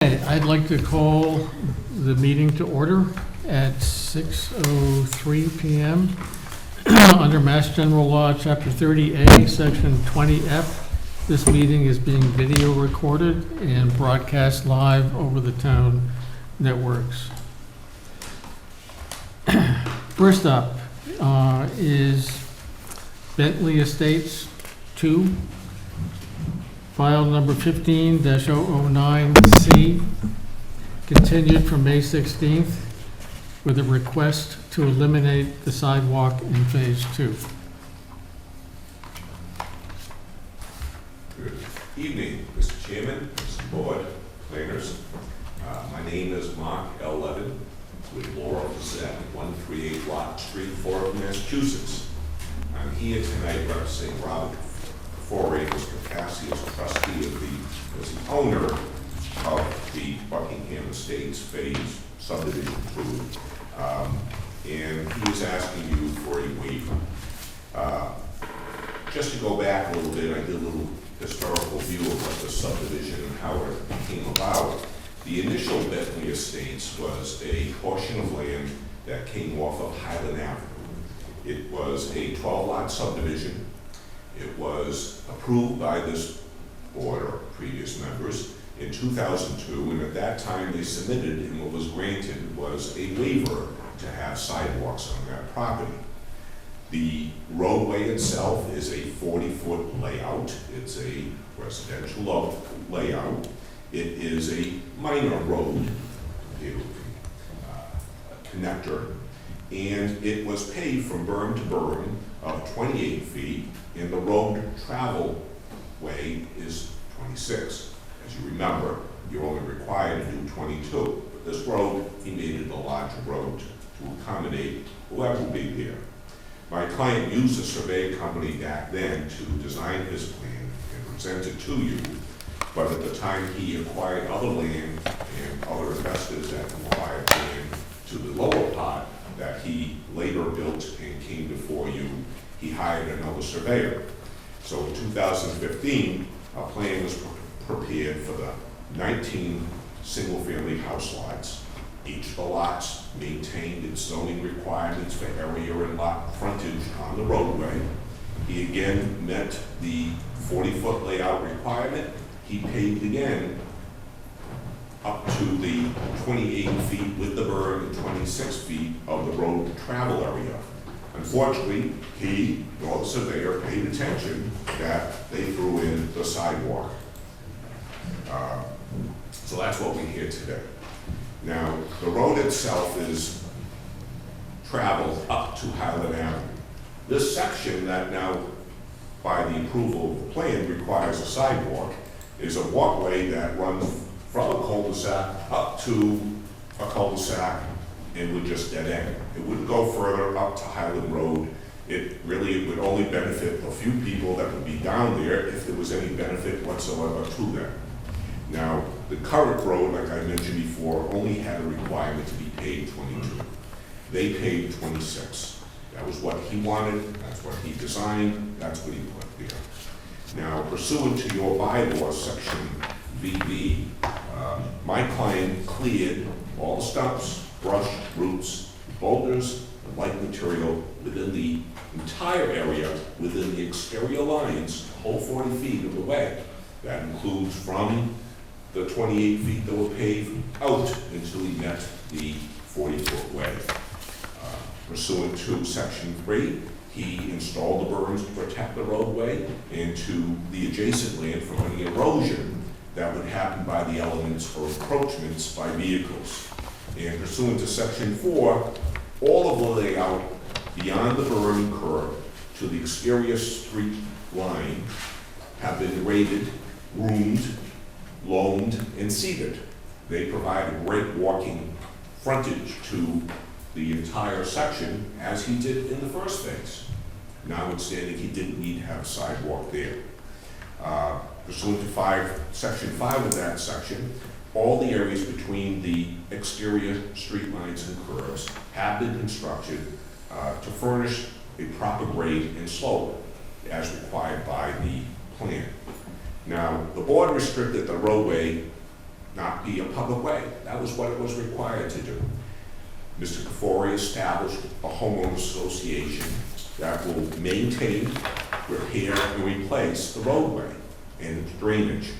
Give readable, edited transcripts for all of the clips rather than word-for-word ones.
I'd like to call the meeting to order at 6:03 PM. Under Mass General Law, Chapter 30A, Section 20F, this meeting is being video recorded and broadcast live over the town networks. First up is Bentley Estates 2, file number 15-009C, continued from May 16th with a request to eliminate the sidewalk in Phase 2. Good evening, Mr. Chairman, Mr. Board, planners. My name is Mark L. Levin with Laura Fassett, 138 Lot Street, Fort Massachusetts. I'm here tonight representing Robert Foray, his capacity as trustee of as the owner of the Buckingham Estates Phase Subdivision 2. And he is asking you for a waiver. Just to go back a little bit, I did a little historical view of what the subdivision and how it came about. The initial Bentley Estates was a portion of land that came off of Highland Avenue. It was a 12-lot subdivision. It was approved by this board or previous members in 2002, and at that time they submitted, and what was granted was a waiver to have sidewalks on that property. The roadway itself is a 40-foot layout. It's a residential layout. It is a minor road, a connector, and it was paved from berm to berm of 28 feet, and the road travel way is 26. As you remember, you're only required to do 22. But this road, he made it a larger road to accommodate whoever will be there. My client used a survey company back then to design his plan and present it to you, but at the time he acquired other land and other investors that acquired land to the lower part that he later built and came before you, he hired another surveyor. So in 2015, a plan was prepared for the 19 single-family house lots. Each of the lots maintained its zoning requirements for area and lot frontage on the roadway. He again met the 40-foot layout requirement. He paved again up to the 28 feet with the berm and 26 feet of the road travel area. Unfortunately, he, nor the surveyor, paid attention that they threw in the sidewalk. So that's what we hear today. Now, the road itself is traveled up to Highland Avenue. This section that now, by the approval of the plan, requires a sidewalk is a walkway that runs from a cul-de-sac up to a cul-de-sac and would just dead end. It wouldn't go further up to Highland Road. It would only benefit a few people that would be down there if there was any benefit whatsoever to them. Now, the current road, like I mentioned before, only had a requirement to be paved 22. They paved 26. That was what he wanted, that's what he designed, that's what he put there. Now, pursuant to your bylaw, section VB, my client cleared all the stumps, brush, roots, boulders, and light material within the entire area, within the exterior lines, the whole 40 feet of the way. That includes from the 28 feet that were paved out until he met the 40-foot way. Pursuant to section 3, he installed the berms to protect the roadway and to the adjacent land from any erosion that would happen by the elements or encroachments by vehicles. And pursuant to section 4, all of the layout beyond the berm curb to the exterior street line have been graded, groomed, loamed, and seeded. They provide a great walking frontage to the entire section, as he did in the first phase. Notwithstanding, he didn't need to have a sidewalk there. Pursuant to section 5 of that section, all the areas between the exterior street lines and curbs have been constructed to furnish a proper grade and slope as required by the plan. Now, the board restricted the roadway not be a public way. That was what it was required to do. Mr. Kafori established a homeowners association that will maintain, repair, and replace the roadway and its drainage.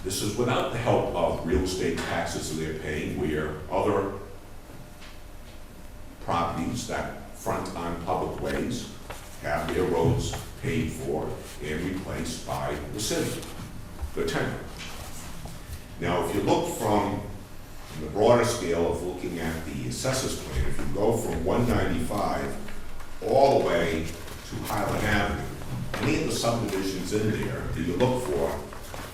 This is without the help of real estate taxes that they're paying, where other properties that front on public ways have their roads paid for and replaced by the city, the tenant. Now, if you look from the broader scale of looking at the assessors plan, if you go from 195 all the way to Highland Avenue, any of the subdivisions in there that you look for,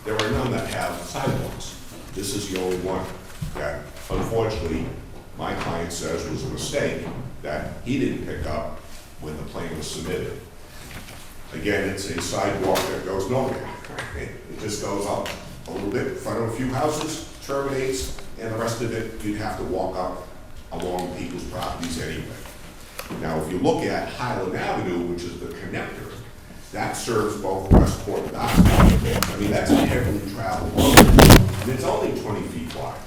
there are none that have sidewalks. This is the only one that, unfortunately, my client says was a mistake that he didn't pick up when the plan was submitted. Again, it's a sidewalk that goes nowhere. It just goes up a little bit in front of a few houses, terminates, and the rest of it, you'd have to walk up along people's properties anyway. Now, if you look at Highland Avenue, which is the connector, that serves both Westport and Oxford. I mean, that's a heavily traveled road, and it's only 20 feet wide.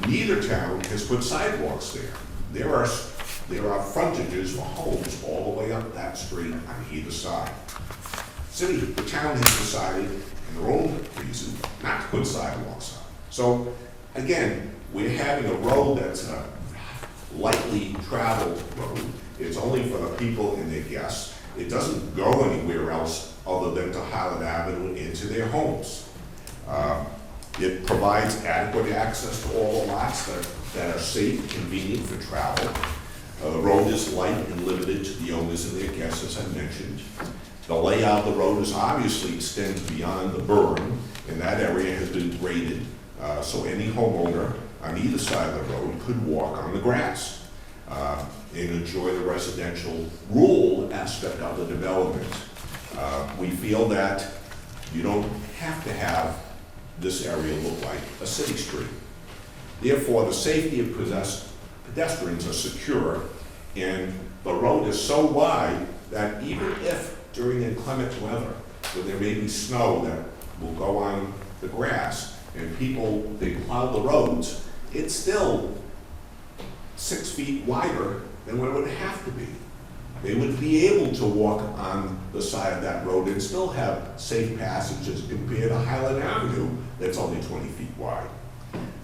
Neither town has put sidewalks there. There are frontages for homes all the way up that street on either side. The town has decided, in their own reason, not to put sidewalks on. So, again, we're having a road that's a lightly traveled road. It's only for the people and their guests. It doesn't go anywhere else other than to Highland Avenue into their homes. It provides adequate access to all the lots that are safe and convenient for travel. The road is light and limited to the owners and their guests, as I mentioned. The layout of the road is obviously extends beyond the berm, and that area has been graded, so any homeowner on either side of the road could walk on the grass and enjoy the residential rural aspect of the development. We feel that you don't have to have this area look like a city street. Therefore, the safety of pedestrians are secure, and the road is so wide that even if during inclement weather, when there may be snow that will go on the grass and they plow the roads, it's still 6 feet wider than what it would have to be. They would be able to walk on the side of that road and still have safe passages compared to Highland Avenue that's only 20 feet wide.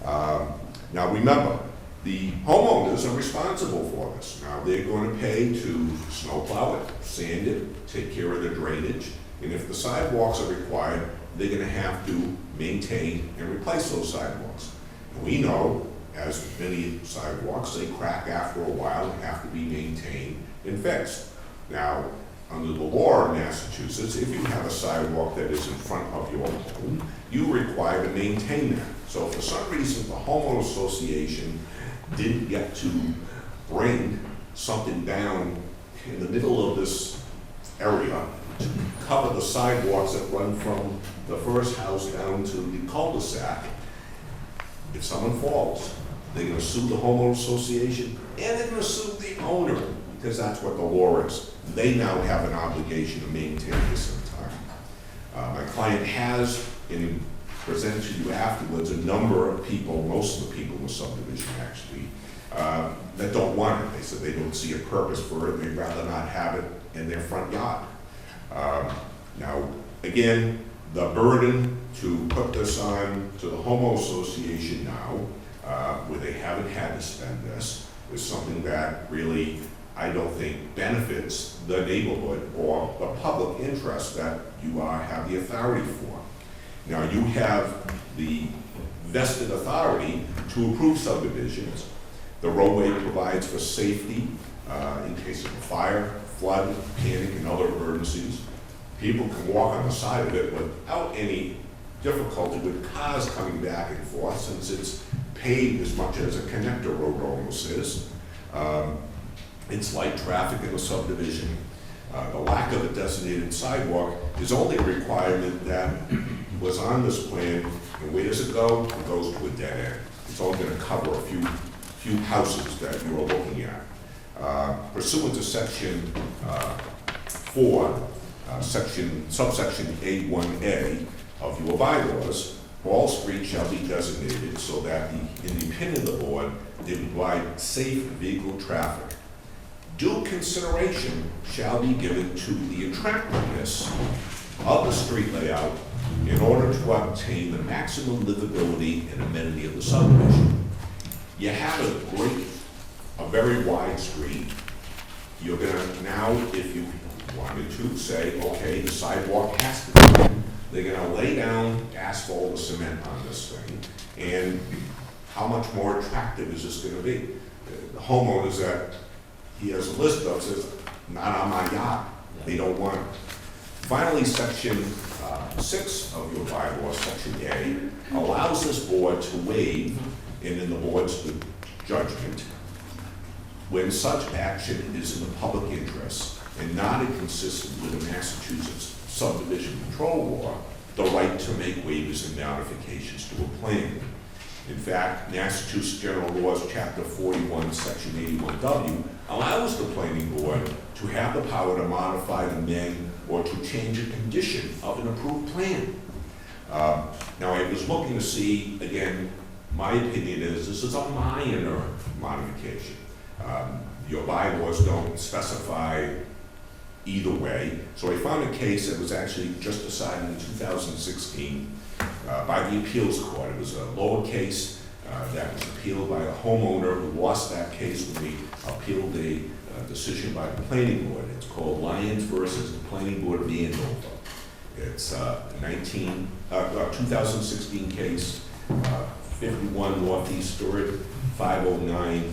Now remember, the homeowners are responsible for this. Now they're going to pay to snowplow it, sand it, take care of the drainage, and if the sidewalks are required, they're going to have to maintain and replace those sidewalks. And we know, as many sidewalks, they crack after a while and have to be maintained and fixed. Now, under the law in Massachusetts, if you have a sidewalk that is in front of your home, you are required to maintain that. So if for some reason the homeowner association didn't get to bring something down in the middle of this area to cover the sidewalks that run from the first house down to the cul-de-sac, if someone falls, they're going to sue the homeowner association and they're going to sue the owner, because that's what the law is. They now have an obligation to maintain this in time. My client has, and presented to you afterwards, a number of people, most of the people in the subdivision actually, that don't want it. They said they don't see a purpose for it. They'd rather not have it in their front yard. Now, again, the burden to put this on to the homeowner association now, where they haven't had to spend this, is something that really, I don't think, benefits the neighborhood or the public interest that you have the authority for. Now, you have the vested authority to approve subdivisions. The roadway provides for safety in case of a fire, flood, panic, and other emergencies. People can walk on the side of it without any difficulty with cars coming back and forth, since it's paved as much as a connector road almost is. It's light traffic in the subdivision. The lack of a designated sidewalk is only a requirement that was on this plan, and where does it go? It goes to a dead end. It's only going to cover a few houses that you are looking at. Pursuant to section 4, subsection A1A of your bylaws, all streets shall be designated so that, in the opinion of the board, they provide safe vehicle traffic. Due consideration shall be given to the attractiveness of the street layout in order to obtain the maximum livability and amenity of the subdivision. You have a very wide street. You're gonna now, if you wanted to, say, okay, the sidewalk has to be in. They're gonna lay down asphalt or cement on this thing, and how much more attractive is this gonna be? The homeowners that he has a list of says, not on my yacht, they don't want it. Finally, section 6 of your bylaw, section A, allows this board to waive, and in the board's judgment, when such action is in the public interest and not inconsistent with the Massachusetts subdivision control law, the right to make waivers and modifications to a plan. In fact, Massachusetts General Laws, Chapter 41, Section 81W, allows the planning board to have the power to modify, amend, or to change a condition of an approved plan. Now, I was looking to see, again, my opinion is this is a minor modification. Your bylaws don't specify either way. So I found a case that was actually just decided in 2016 by the appeals court. It was a lower case that was appealed by a homeowner who lost that case when we appealed a decision by the planning board. It's called Lyons versus the Planning Board of Andover. It's a 2016 case, 51 Northeast 3rd, 509,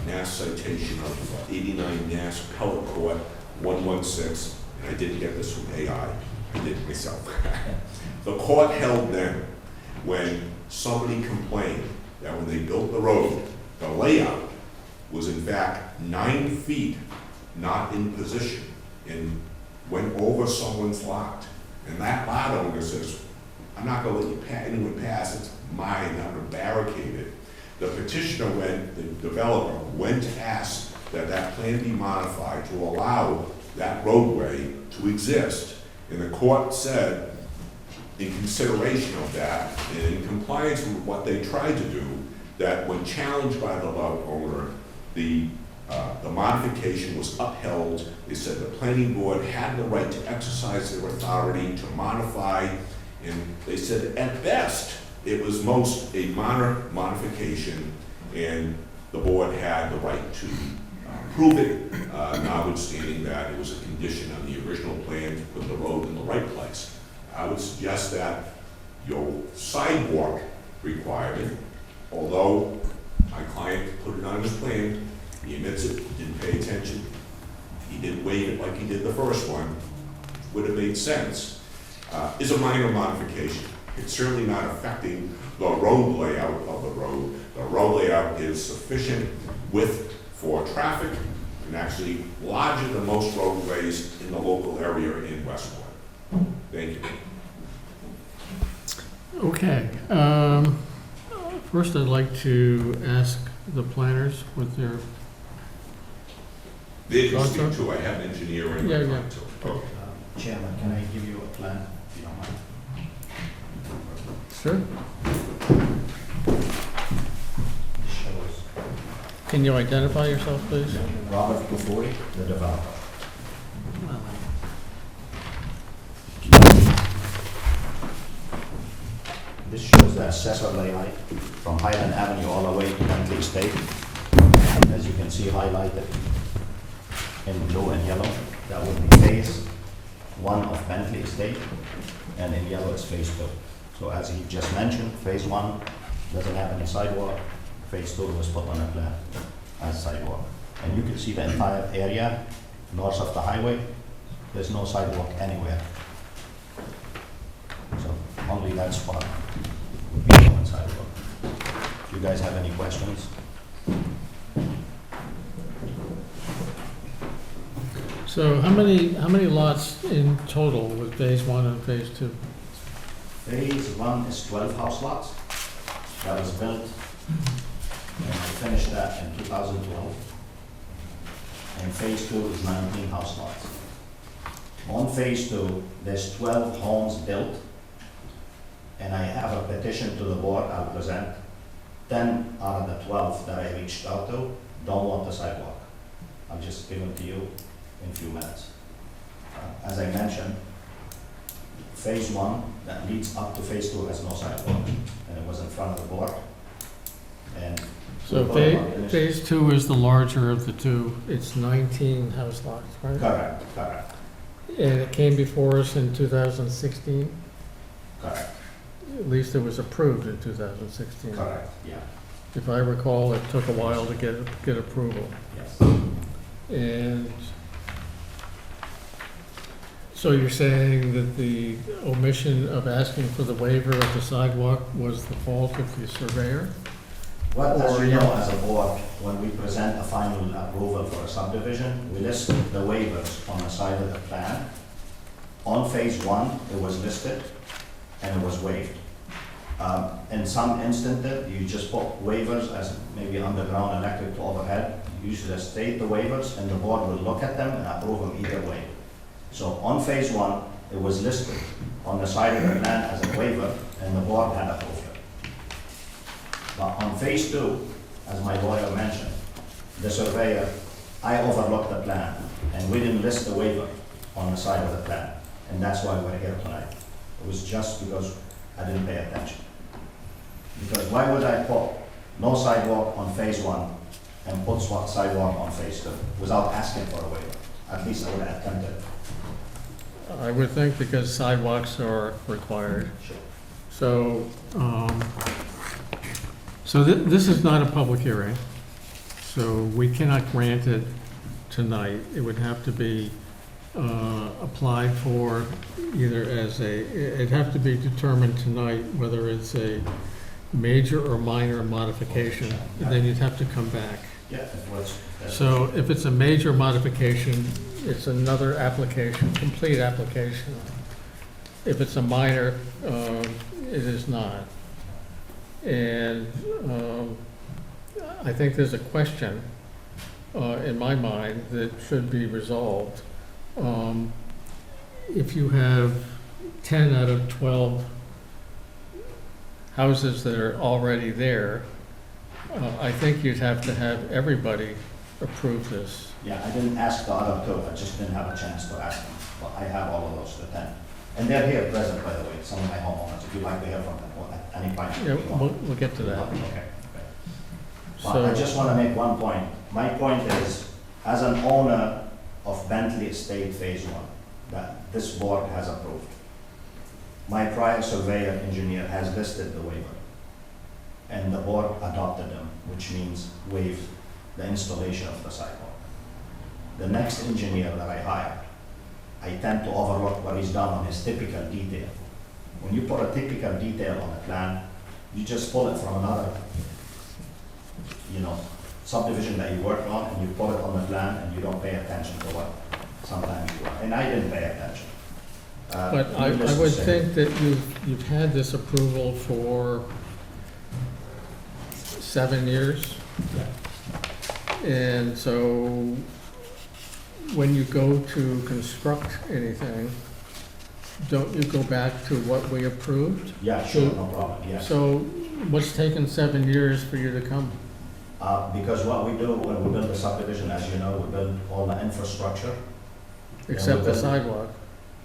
Mass citation of 89 Mass Appellate Court 116, and I didn't get this from AI, I did it myself. The court held then, when somebody complained that when they built the road, the layout was in fact 9 feet not in position and went over someone's lot. And that lot owner says, I'm not gonna let you anyone pass, it's mine, I'm gonna barricade it. The petitioner the developer went to ask that that plan be modified to allow that roadway to exist. And the court said, in consideration of that, and in compliance with what they tried to do, that when challenged by the lot owner, the modification was upheld. They said the planning board had the right to exercise their authority to modify, and they said at best, it was most a minor modification, and the board had the right to approve it, notwithstanding that it was a condition on the original plan to put the road in the right place. I would suggest that your sidewalk requirement, although my client put it on his plan, he admits it, didn't pay attention, he didn't waive it like he did the first one, would have made sense, is a minor modification. It's certainly not affecting the road layout of the road. The road layout is sufficient width for traffic and actually larger than most roadways in the local area in Westport. Thank you. Okay. First, I'd like to ask the planners what their They can speak to, I have an engineer in. Yeah. Oh. Chairman, can I give you a plan, if you don't mind? Sure. Shows Can you identify yourself, please? Robert Bufori, the developer. This shows the assessor layout from Highland Avenue all the way to Bentley Estate. As you can see highlighted in blue and yellow, that would be phase 1 of Bentley Estate, and in yellow is phase 2. So as he just mentioned, phase 1 doesn't have any sidewalk, phase 2 was put on a plan as sidewalk. And you can see the entire area north of the highway, there's no sidewalk anywhere. So only that spot would be no sidewalk. Do you guys have any questions? So how many lots in total with phase 1 and phase 2? Phase 1 is 12 house lots. That was built, and we finished that in 2012. And phase 2 is 19 house lots. On phase 2, there's 12 homes built, and I have a petition to the board I'll present. 10 out of the 12 that I reached out to don't want the sidewalk. I'll just give them to you in a few minutes. As I mentioned, phase 1 that leads up to phase 2 has no sidewalk, and it was in front of the board. And So phase 2 is the larger of the two. It's 19 house lots, right? correct, correct, And it came before us in 2016? correct, At least it was approved in 2016. correct, yeah, If I recall, it took a while to get approval. yes. And so you're saying that the omission of asking for the waiver of the sidewalk was the fault of the surveyor? Well, as Or you know, you- as a board, when we present a final approval for a subdivision, we list the waivers on the side of the plan. On phase 1, it was listed and it was waived. In some instances, you just put waivers as maybe underground electric to overhead. You should just state the waivers and the board will look at them and approve them either way. So on phase 1, it was listed on the side of the plan as a waiver and the board had approved it. But on phase 2, as my lawyer mentioned, the surveyor, I overlooked the plan and we didn't list the waiver on the side of the plan. And that's why we're here tonight. It was just because I didn't pay attention. Because why would I put no sidewalk on phase 1 and put sidewalk on phase 2 without asking for a waiver? At least I would have attempted. I would think because sidewalks are required. Sure. So, this is not a public hearing, so we cannot grant it tonight. It would have to be applied for either as it'd have to be determined tonight whether it's a major or minor modification, and then you'd have to come back. Yeah, it was. So if it's a major modification, it's another application, complete application. If it's a minor, it is not. And I think there's a question in my mind that should be resolved. If you have 10 out of 12 houses that are already there, I think you'd have to have everybody approve this. Yeah, I didn't ask the other 2, I just didn't have a chance to ask them. But I have all of those, the 10. And they're here present, by the way, some of my homeowners, if you'd like to hear from them at any point. Yeah, you want. we'll get to that. Okay. Okay. But I So, just want to make one point. My point is, as an owner of Bentley Estate Phase 1, that this board has approved, my prior surveyor engineer has listed the waiver, and the board adopted them, which means waived the installation of the sidewalk. The next engineer that I hired, I tend to overlook what he's done on his typical detail. When you put a typical detail on a plan, you just pull it from another, subdivision that you work on, and you put it on the plan, and you don't pay attention to what sometimes you are. And I didn't pay attention. but I Needless to would say- think that you've had this approval for 7 years. And so when you go to construct anything, don't you go back to what we approved? Yeah, sure, no problem, yes. So what's taken 7 years for you to come? Because what we do when we build a subdivision, as you know, we build all the infrastructure, Except the we- sidewalk?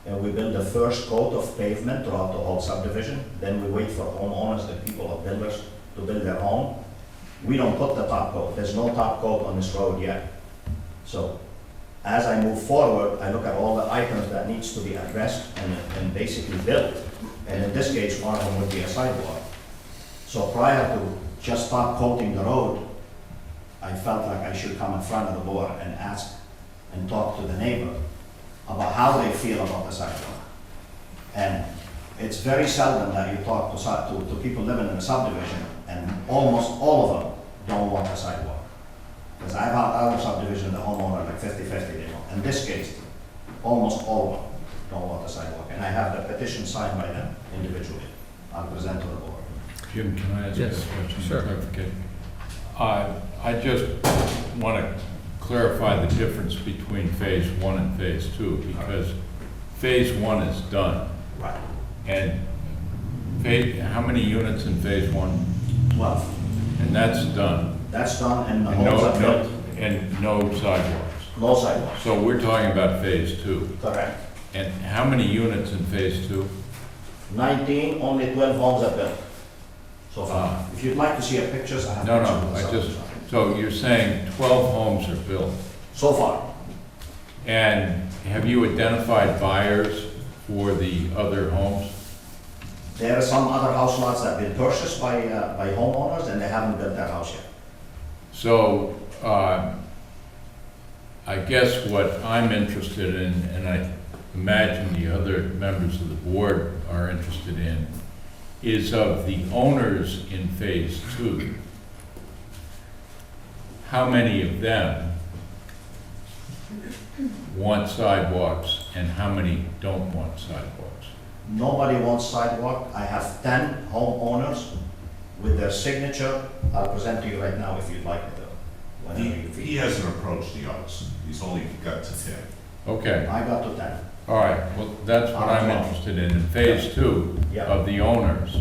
and we build the first coat of pavement throughout the whole subdivision. Then we wait for homeowners, the people or builders, to build their home. We don't put the top coat. There's no top coat on this road yet. So as I move forward, I look at all the items that needs to be addressed and basically built. And in this case, one of them would be a sidewalk. So prior to just top coating the road, I felt like I should come in front of the board and ask and talk to the neighbor about how they feel about the sidewalk. And it's very seldom that you talk to people living in a subdivision, and almost all of them don't want a sidewalk. Because I've had other subdivisions, the homeowner like 50-50, they don't. In this case, almost all of them don't want the sidewalk. And I have the petition signed by them individually. I'll present to the board. Jim, can I ask you a Yes, question? sure. Clarification? I just want to clarify the difference between phase 1 and phase 2, because phase 1 is done, Right. and How many units in phase one? 12. And that's done? That's done and the And homes are built. and no sidewalks? No sidewalks. So we're talking about phase two. Correct. And how many units in phase two? 19, only 12 homes are built so far. Ah. If you'd like to see a pictures, I have No, pictures no, of the I just, subdivision. so you're saying 12 homes are built? So far, And have you identified buyers for the other homes? there are some other house lots that have been purchased by homeowners and they haven't built their house yet. So, I guess what I'm interested in, and I imagine the other members of the board are interested in, is of the owners in phase two. How many of them want sidewalks and how many don't want sidewalks? Nobody wants sidewalk. I have 10 homeowners with their signature. I'll present to you right now if you'd like me to. Whenever you He feel. hasn't approached the others. He's only got to 10. Okay, I got to 10. all right, well, that's what I'm interested in phase two Yeah. of the owners.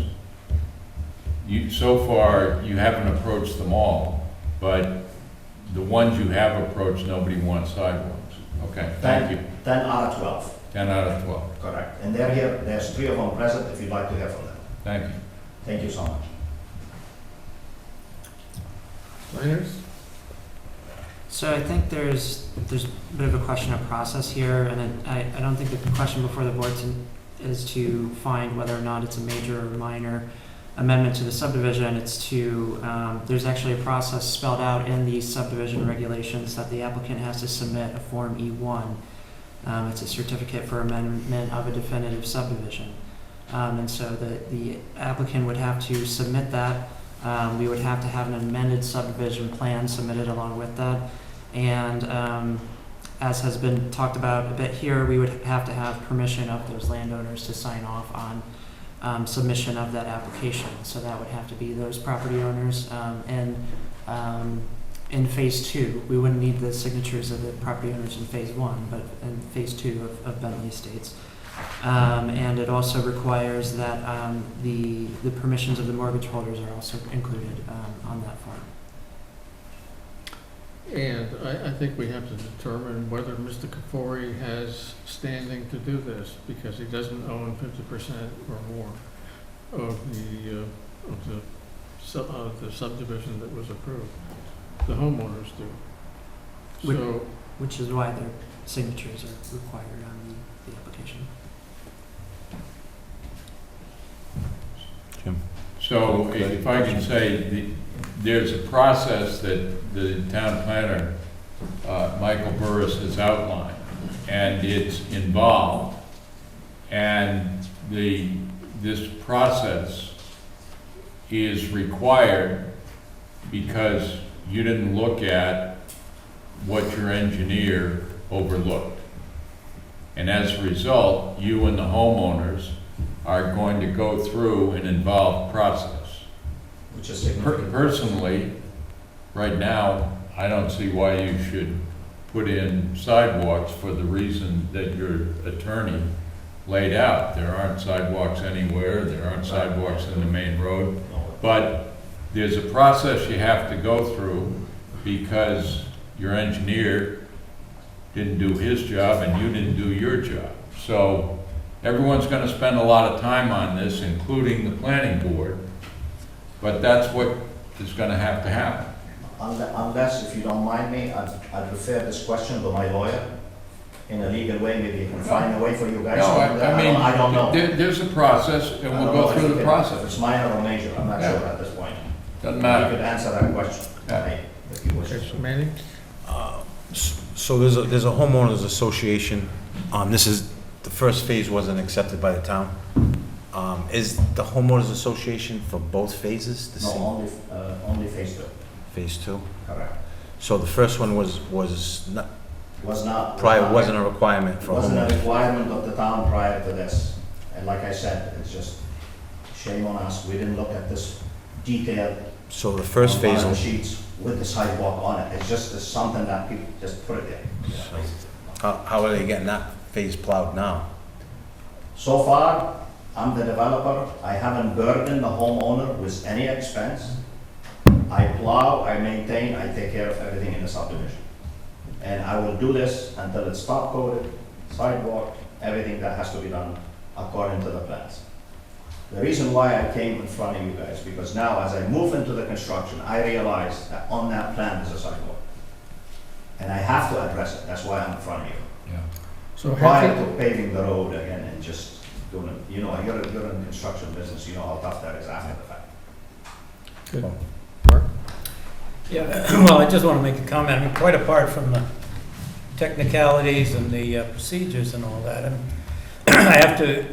So far, you haven't approached them all, but the ones you have approached, nobody wants sidewalks. Okay, thank you. 10 out of 12. 10 out of 12. Correct. And they're here. There's 3 of them present if you'd like to hear from them. Thank you. Thank you so much. Planners? So I think there's a bit of a question of process here, and I don't think the question before the board is to find whether or not it's a major or minor amendment to the subdivision. It's to, there's actually a process spelled out in the subdivision regulations that the applicant has to submit a Form E1. It's a certificate for amendment of a definitive subdivision. And so the applicant would have to submit that. We would have to have an amended subdivision plan submitted along with that. And as has been talked about a bit here, we would have to have permission of those landowners to sign off on submission of that application. So that would have to be those property owners. And in phase two, we wouldn't need the signatures of the property owners in phase one, but in phase two of Bentley Estates. And it also requires that the permissions of the mortgage holders are also included on that form. And I think we have to determine whether Mr. Kafori has standing to do this, because he doesn't own 50% or more of the subdivision that was approved. The homeowners do. Would- So, Which is why their signatures are required on the application. So if I can say, there's a process that the town planner, Michael Burris, has outlined, and it's involved. And this process is required because you didn't look at what your engineer overlooked. And as a result, you and the homeowners are going to go through an involved process. Which is significant. Personally, right now, I don't see why you should put in sidewalks for the reason that your attorney laid out. There aren't sidewalks anywhere, there aren't sidewalks in the main road, but there's a process you have to go through because your engineer didn't do his job and you didn't do your job. So everyone's gonna spend a lot of time on this, including the planning board, but that's what is gonna have to happen. Unless, if you don't mind me, I'd refer this question to my lawyer in a legal way. Maybe you can find a way for you guys. No, to do that. I mean, I don't know. there's a process, and I we'll don't go know if through you the can- If process. it's minor or major, I'm not Yeah. sure at this point. Doesn't You matter. could answer that question, Yeah. if you wish. okay, so Manny? So there's a homeowners association. The first phase wasn't accepted by the town. Is the homeowners association for both phases, the No, same only phase two, phase two? correct. So the first one was not, Was not. wasn't a requirement It for wasn't a homeowners. requirement of the town prior to this. And like I said, it's just shame on us. We didn't look at this detailed. So the first on phase, one of the sheets with the sidewalk on it. It's just something that people just put it there. how are they getting that phase plowed now? So far, I'm the developer, I haven't burdened the homeowner with any expense. I plow, I maintain, I take care of everything in the subdivision. And I will do this until it's top coated, sidewalk, everything that has to be done according to the plans. The reason why I came in front of you guys, because now as I move into the construction, I realize that on that plan is a sidewalk. And I have to address it, that's why I'm in front of you. Yeah. So Prior have to paving the road again and just doing it, you know, you're in the construction business, you know how tough that is after the fact. you, good. Mark? Yeah, well, I just want to make a comment. I mean, quite apart from the technicalities and the procedures and all that, I have to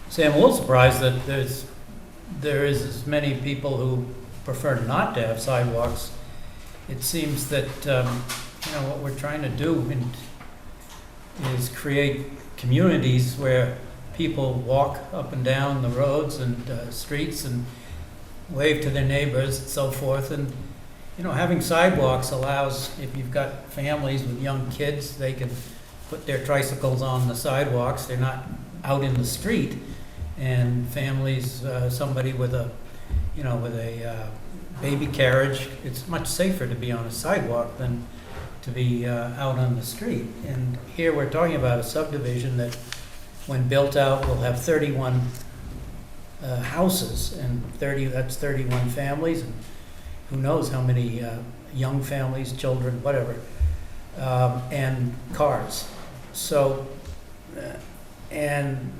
say I'm a little surprised that there is as many people who prefer not to have sidewalks. It seems that, what we're trying to do is create communities where people walk up and down the roads and streets and wave to their neighbors and so forth. And, having sidewalks allows, if you've got families with young kids, they can put their tricycles on the sidewalks. They're not out in the street. And families, somebody with a baby carriage, it's much safer to be on a sidewalk than to be out on the street. And here we're talking about a subdivision that, when built out, will have 31 houses, and that's 31 families, and who knows how many young families, children, whatever, and cars. So, and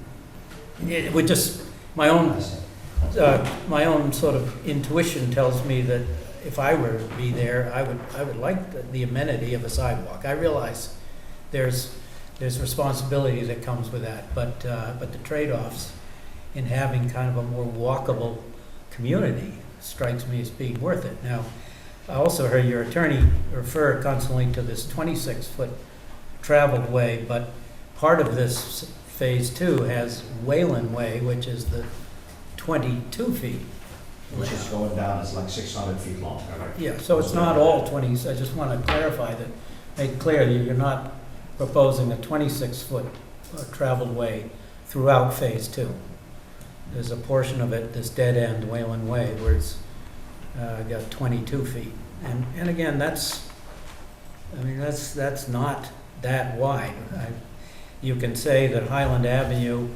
it would just, my own sort of intuition tells me that if I were to be there, I would like the amenity of a sidewalk. I realize there's responsibility that comes with that, but the trade-offs in having kind of a more walkable community strikes me as being worth it. Now, I also heard your attorney refer constantly to this 26-foot traveled way, but part of this Phase 2 has Wayland Way, which is the 22 feet. Which is going down, it's like 600 feet long. Yeah, so it's not all 20s. I just want to clarify that, make clear that you're not proposing a 26-foot traveled way throughout Phase 2. There's a portion of it, this dead end, Wayland Way, where it's got 22 feet. And again, that's not that wide. You can say that Highland Avenue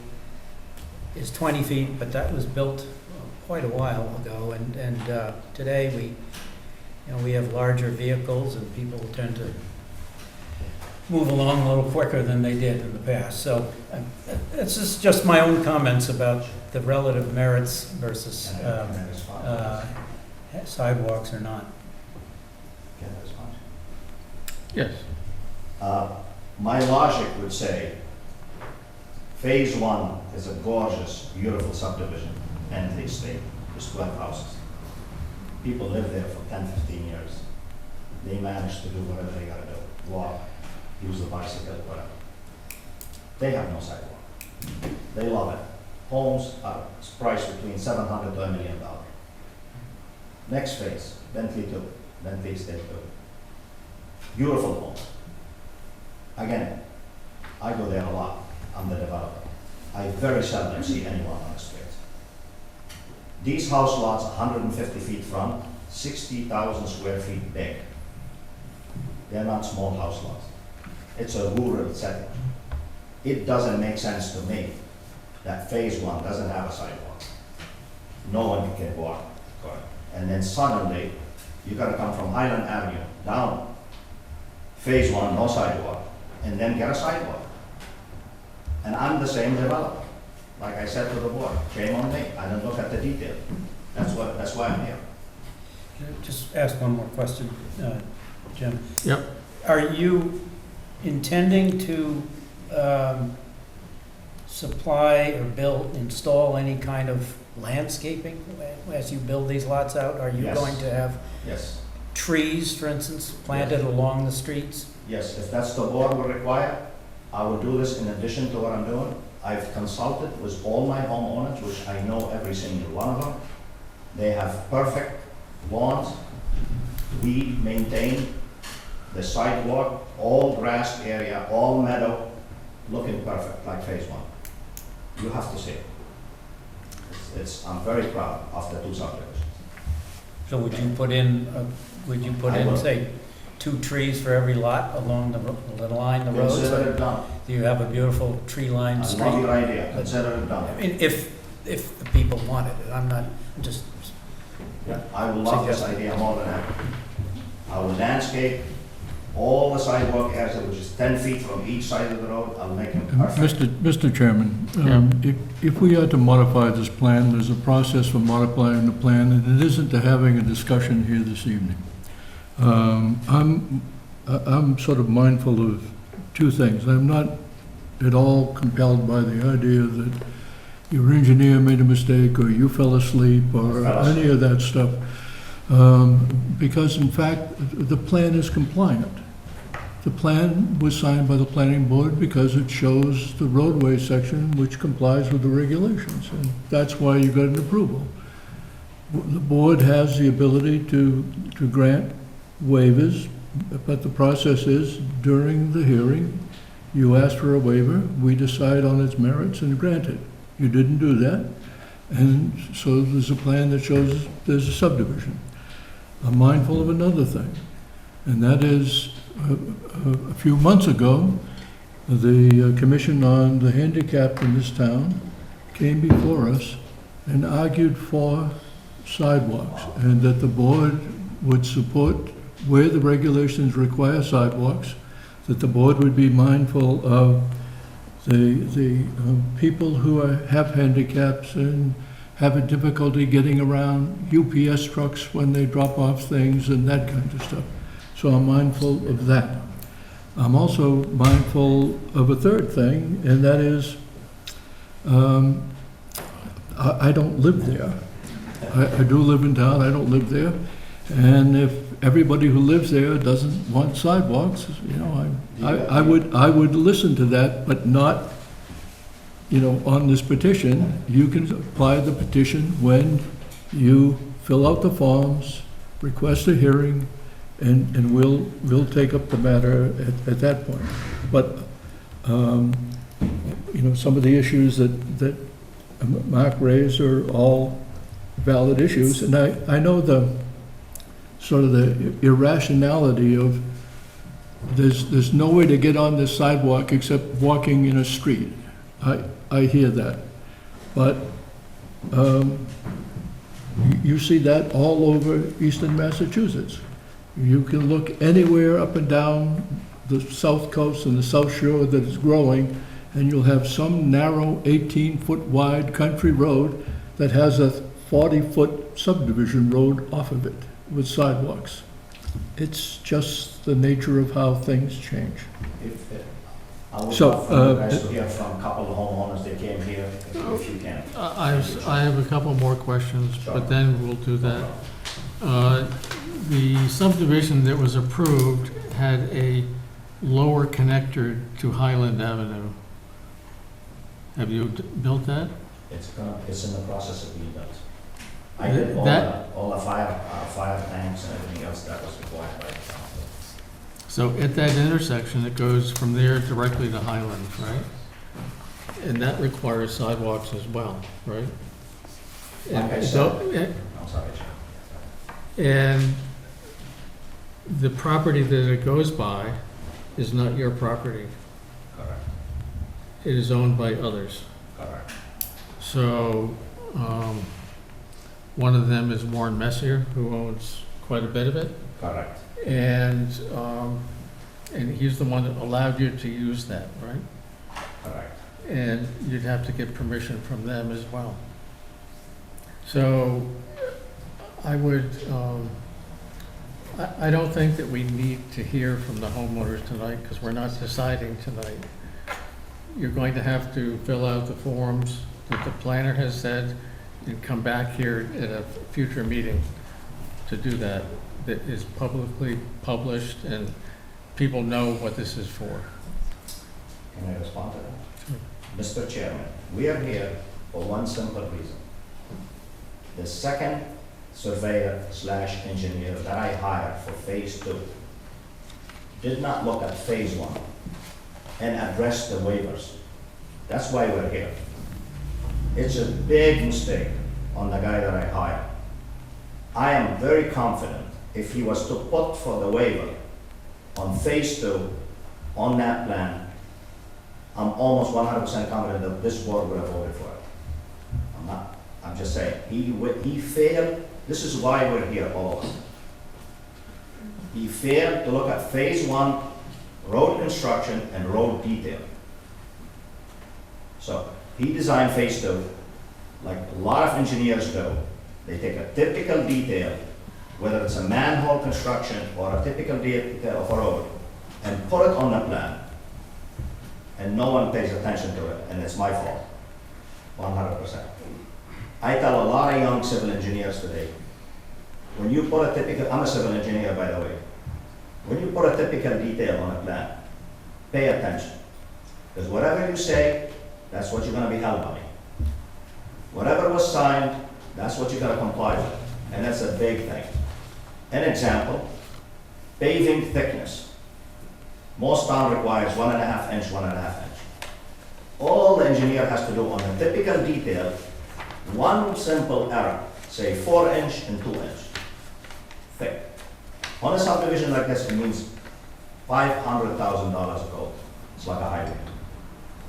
is 20 feet, but that was built quite a while ago, and today we have larger vehicles, and people tend to move along a little quicker than they did in the past. So it's just my own comments about the relative merits versus And that is fine. sidewalks or not. Okay, that's fine. Yes. My logic would say, Phase 1 is a gorgeous, beautiful subdivision, Bentley Estate, there's 12 houses. People live there for 10, 15 years. They manage to do whatever they gotta do, walk, use the bicycle, whatever. They have no sidewalk. They love it. Homes are priced between $700,000 to $1 million. Next phase, Bentley 2, Bentley Estate 2. Beautiful homes. Again, I go there a lot. I'm the developer. I very seldom see anyone on the street. These house lots, 150 feet front, 60,000 square feet big. They're not small house lots. It's a rural setting. It doesn't make sense to me that Phase 1 doesn't have a sidewalk. No one can walk. And then suddenly, you gotta come from Highland Avenue down. Phase 1, no sidewalk, and then get a sidewalk. And I'm the same developer. Like I said to the board, shame on me, I didn't look at the detail. That's why I'm here. Can I just ask one more question, Jim? Yep. Are you intending to supply or install any kind of landscaping as you build these lots out? Are you Yes. going to have Yes, trees, for instance, planted along the streets? yes, if that's the board will require, I will do this in addition to what I'm doing. I've consulted with all my homeowners, which I know every single one of them. They have perfect lawns. We maintain the sidewalk, all grass area, all meadow, looking perfect, like Phase 1. You have to see it. I'm very proud of the two subdivisions. So would you put in, I will. say, 2 trees for every lot along the line, the road? Consider So it done. you have a beautiful I tree-lined love street? your idea, consider it I done. mean, if the people wanted it, I'm not just, Yeah, I will love this Suggest- idea more than ever. I will landscape all the sidewalk areas, which is 10 feet from each side of the road, I'll make them perfect. Mr. Chairman, if we are to modify this plan, there's a process for modifying the plan, and it isn't to having a discussion here this evening. I'm sort of mindful of 2 things. I'm not at all compelled by the idea that your engineer made a mistake, or you fell asleep, or Fell asleep. any of that stuff. Because in fact, the plan is compliant. The plan was signed by the planning board because it shows the roadway section which complies with the regulations, and that's why you got an approval. The board has the ability to grant waivers, but the process is, during the hearing, you ask for a waiver, we decide on its merits and grant it. You didn't do that, and so there's a plan that shows there's a subdivision. I'm mindful of another thing, and that is, a few months ago, the Commission on the Handicapped in this town came before us and argued for sidewalks, and that the board would support where the regulations require sidewalks, that the board would be mindful of the people who have handicaps and have a difficulty getting around, UPS trucks when they drop off things and that kind of stuff. So I'm mindful of that. I'm also mindful of a third thing, and that is, I don't live there. I do live in town, I don't live there. And if everybody who lives there doesn't want sidewalks, you know, I would listen to that, but not, you know, on this petition. You can apply the petition when you fill out the forms, request a hearing, and we'll take up the matter at that point. But, you know, some of the issues that Mark raised are all valid issues, and I know the sort of the irrationality of there's no way to get on this sidewalk except walking in a street. I hear that, but you see that all over eastern Massachusetts. You can look anywhere up and down the south coast and the south shore that is growing, and you'll have some narrow 18-foot wide country road that has a 40-foot subdivision road off of it with sidewalks. It's just the nature of how things change. I would So, love for you guys to hear from a couple of homeowners that came here, if you can. I have a couple more questions, Sure. but then we'll do that. The subdivision that was approved had a lower connector to Highland Avenue. Have you built that? It's in the process of being built. I Th- did that- all the fire tanks and everything else that was required by the town. So at that intersection, it goes from there directly to Highland, right? And that requires sidewalks as well, right? Like I And said. so- I'm sorry, Chair. And the property that it goes by is not your property. Correct, It is owned by others. correct. So, one of them is Warren Messier, who owns quite a bit of it. Correct. And he's the one that allowed you to use that, right? Correct. And you'd have to get permission from them as well. So I would, I don't think that we need to hear from the homeowners tonight, because we're not deciding tonight. You're going to have to fill out the forms that the planner has said, and come back here at a future meeting to do that, that is publicly published, and people know what this is for. Can I respond to that? Mr. Chairman, we are here for one simple reason. The second surveyor/engineer that I hired for phase 2 did not look at phase 1 and address the waivers. That's why we're here. It's a big mistake on the guy that I hired. I am very confident if he was to put for the waiver on phase 2 on that plan, I'm almost 100% confident that this board would have voted for it. I'm not, I'm just saying, he failed, this is why we're here, all of us. He failed to look at phase 1, road construction and road detail. So, he designed phase 2, like a lot of engineers do. They take a typical detail, whether it's a manhole construction or a typical detail of a road, and put it on the plan. And no one pays attention to it, and it's my fault, 100%. I tell a lot of young civil engineers today, when you put a typical, I'm a civil engineer by the way, when you put a typical detail on a plan, pay attention. Because whatever you say, that's what you're gonna be held by. Whatever was signed, that's what you gotta comply with, and that's a big thing. An example, paving thickness. Most town requires 1.5 inch, 1.5 inch. All the engineer has to do on a typical detail, one simple error, say 4 inch and 2 inch thick. On a subdivision like this, it means $500,000 a code. It's like a highway.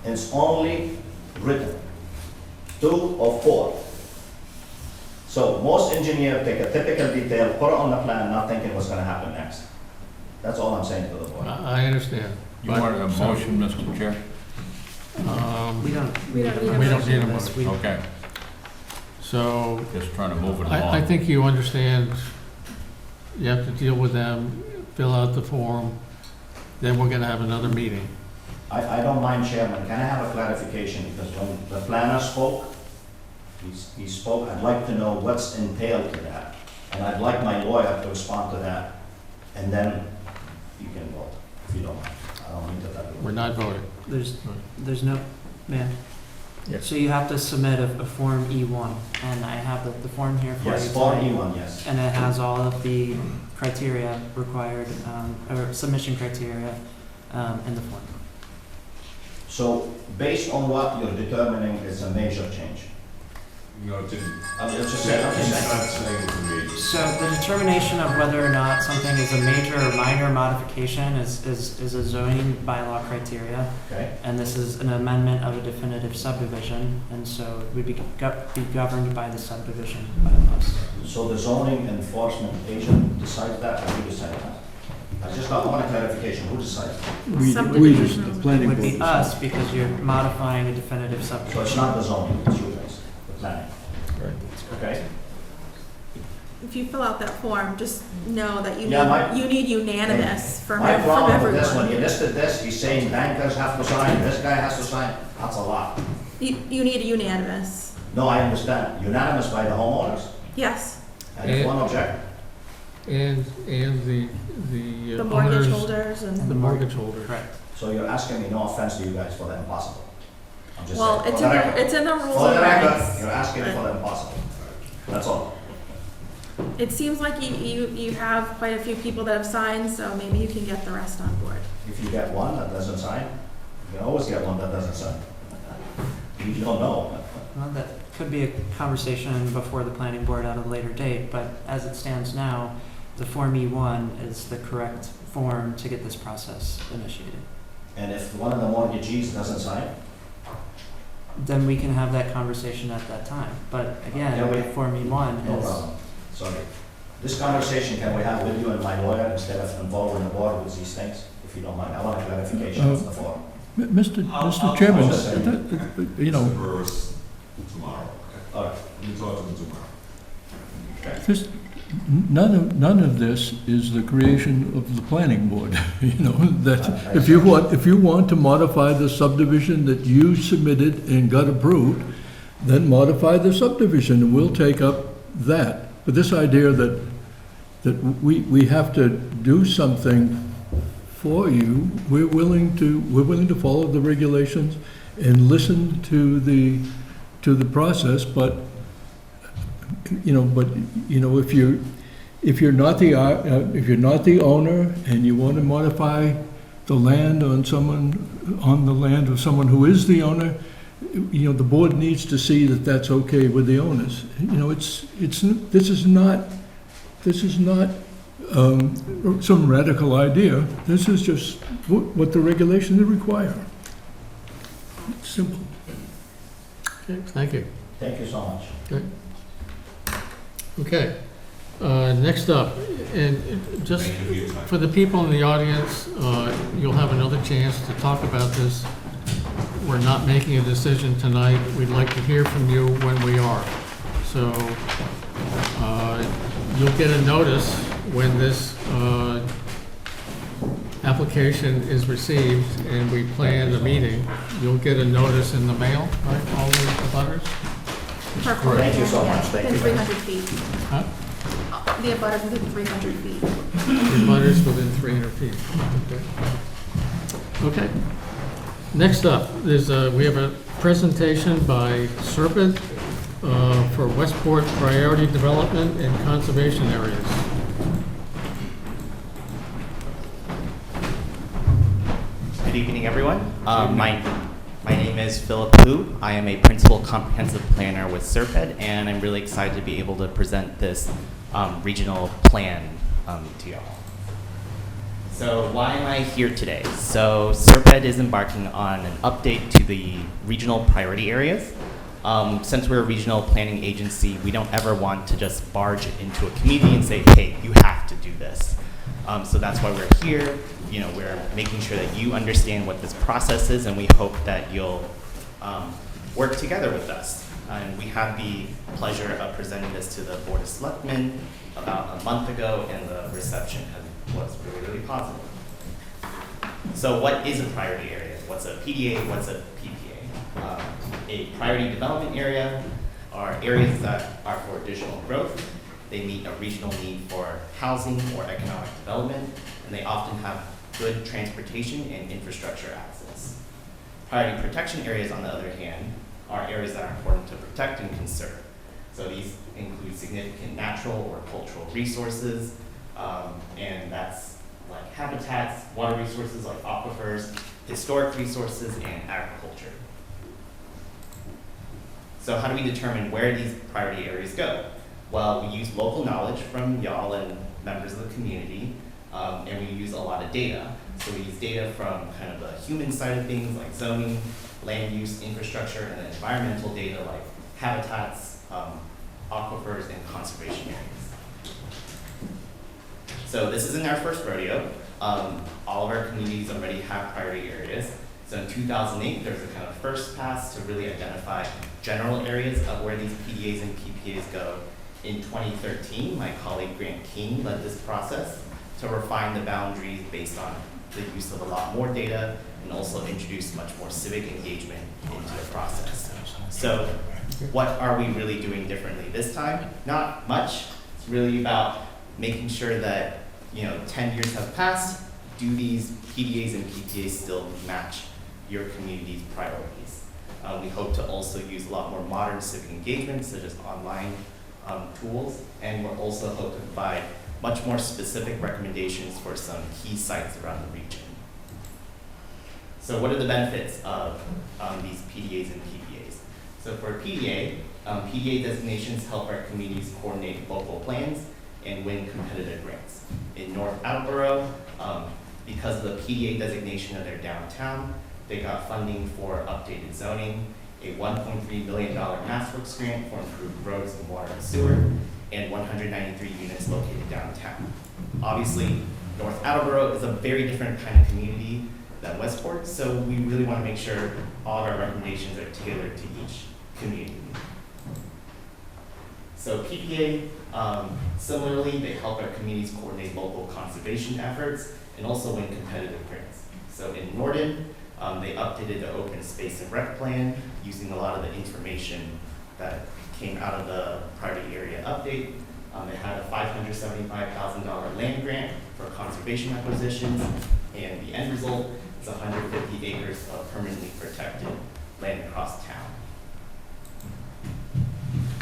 And it's only written 2 or 4. So most engineers take a typical detail, put it on the plan, not thinking what's gonna happen next. That's all I'm saying to the board. I understand. You but- wanted a motion, Mr. Chair? Um, We don't. We don't need a We don't need a This motion. week. Okay, So, just trying to move it I along. think you understand, you have to deal with them, fill out the form, then we're gonna have another meeting. I don't mind, Chairman, can I have a clarification, because when the planner spoke, he spoke, I'd like to know what's entailed to that, and I'd like my lawyer to respond to that, and then you can vote, if you don't mind. I don't mean to tell you. We're not voting. There's no, man. Yes. So you have to submit a Form E1, and I have the form here for you. Yes, for tonight. E1, yes. And it has all of the criteria required, or submission criteria, in the form. So, based on what you're determining is a major change? No, it didn't. I'm just It's saying, not saying it's a major. So the determination of whether or not something is a major or minor modification is a zoning bylaw criteria. Okay, And this is an amendment of a definitive subdivision, and so it would be governed by the subdivision bylaws. so the zoning enforcement agent decides that, or who decides that? I want a clarification, who decides? We Subdivision. just, the It planning would board. be us, because you're modifying a definitive So it's subdivision. not the zoning, it's you guys, the planning. Okay? If you fill out that form, just know that Yeah, you need unanimous from My problem with this, when everyone. you listed this, he's saying bankers have to sign, this guy has to sign, that's a lot. You need a unanimous. No, I understand, unanimous by the homeowners, Yes, and if one object, And the the mortgage owners, holders and. the mortgage holders. Correct. so you're asking me, no offense to you guys, for the impossible. I'm just Well, saying, it's for in the the, record. it's in the rules For and the record, regs. you're asking for the impossible, that's all. It seems like you have quite a few people that have signed, so maybe you can get the rest on board. If you get one that doesn't sign, you can always get one that doesn't sign. You don't know. Well, that could be a conversation before the planning board at a later date, but as it stands now, the Form E1 is the correct form to get this process initiated. And if one of the mortgagees doesn't sign, Then we can have that conversation at that time. But again, Yeah, we- Form E1 no is, problem, sorry. This conversation can we have with you and my lawyer instead of involving the board with these things, if you don't mind? I want a clarification of the form. Mr. Chairman, you know, Verse tomorrow, okay? All right, You talk to them tomorrow. this, none of this is the creation of the planning board, you know, that if you want to modify the subdivision that you submitted and got approved, then modify the subdivision, and we'll take up that. But this idea that we have to do something for you, we're willing to follow the regulations and listen to the process, but if you're not the owner and you want to modify the land on the land of someone who is the owner, you know, the board needs to see that that's okay with the owners. You know, this is not some radical idea. This is just what the regulations require. It's simple. Okay, thank you. Thank you so much. Okay, next up, and just Thank you for your time. for the people in the audience, you'll have another chance to talk about this. We're not making a decision tonight. We'd like to hear from you when we are. So you'll get a notice when this application is received and we plan a meeting. You'll get a notice in the mail, right, all the butters? Per quarter, Thank you so yeah, much. Thank within you. 300 feet. Huh? The abutters within 300 feet. The butters within 300 feet. Okay. Next up, we have a presentation by Serpent for Westport Priority Development and Conservation Areas. Good evening, everyone. My name is Philip Hu. I am a principal comprehensive planner with SERPED, and I'm really excited to be able to present this regional plan to y'all. So why am I here today? So SERPED is embarking on an update to the regional priority areas. Since we're a regional planning agency, we don't ever want to just barge into a community and say, hey, you have to do this. So that's why we're here. You know, we're making sure that you understand what this process is, and we hope that you'll work together with us. And we had the pleasure of presenting this to the Board of Selectmen about a month ago, and the reception was really, really positive. So what is a priority area? What's a PDA? What's a PPA? A priority development area are areas that are for additional growth. They meet a regional need for housing or economic development, and they often have good transportation and infrastructure access. Priority protection areas, on the other hand, are areas that are important to protect and conserve. So these include significant natural or cultural resources, and that's like habitats, water resources like aquifers, historic resources, and agriculture. So how do we determine where these priority areas go? Well, we use local knowledge from y'all and members of the community, and we use a lot of data. So we use data from kind of the human side of things like zoning, land use, infrastructure, and then environmental data like habitats, aquifers, and conservation areas. So this isn't our first rodeo. All of our communities already have priority areas. So in 2008, there was a kind of first pass to really identify general areas of where these PDAs and PPAs go. In 2013, my colleague Grant King led this process to refine the boundaries based on the use of a lot more data and also introduce much more civic engagement into the process. So what are we really doing differently this time? Not much. It's really about making sure that 10 years have passed. Do these PDAs and PPAs still match your community's priorities? We hope to also use a lot more modern civic engagement, such as online tools, and we'll also hope to provide much more specific recommendations for some key sites around the region. So what are the benefits of these PDAs and PPAs? So for PDA, PDA designations help our communities coordinate local plans and win competitive grants. In North Attleboro, because of the PDA designation of their downtown, they got funding for updated zoning, a $1.3 million MassWorks grant for improved roads and water and sewer, and 193 units located downtown. Obviously, North Attleboro is a very different kind of community than Westport, so we really want to make sure all of our recommendations are tailored to each community. So PPA, similarly, they help our communities coordinate local conservation efforts and also win competitive grants. So in Norden, they updated the open space and rec plan using a lot of the information that came out of the priority area update. It had a $575,000 land grant for conservation acquisitions, and the end result is 150 acres of permanently protected land across town.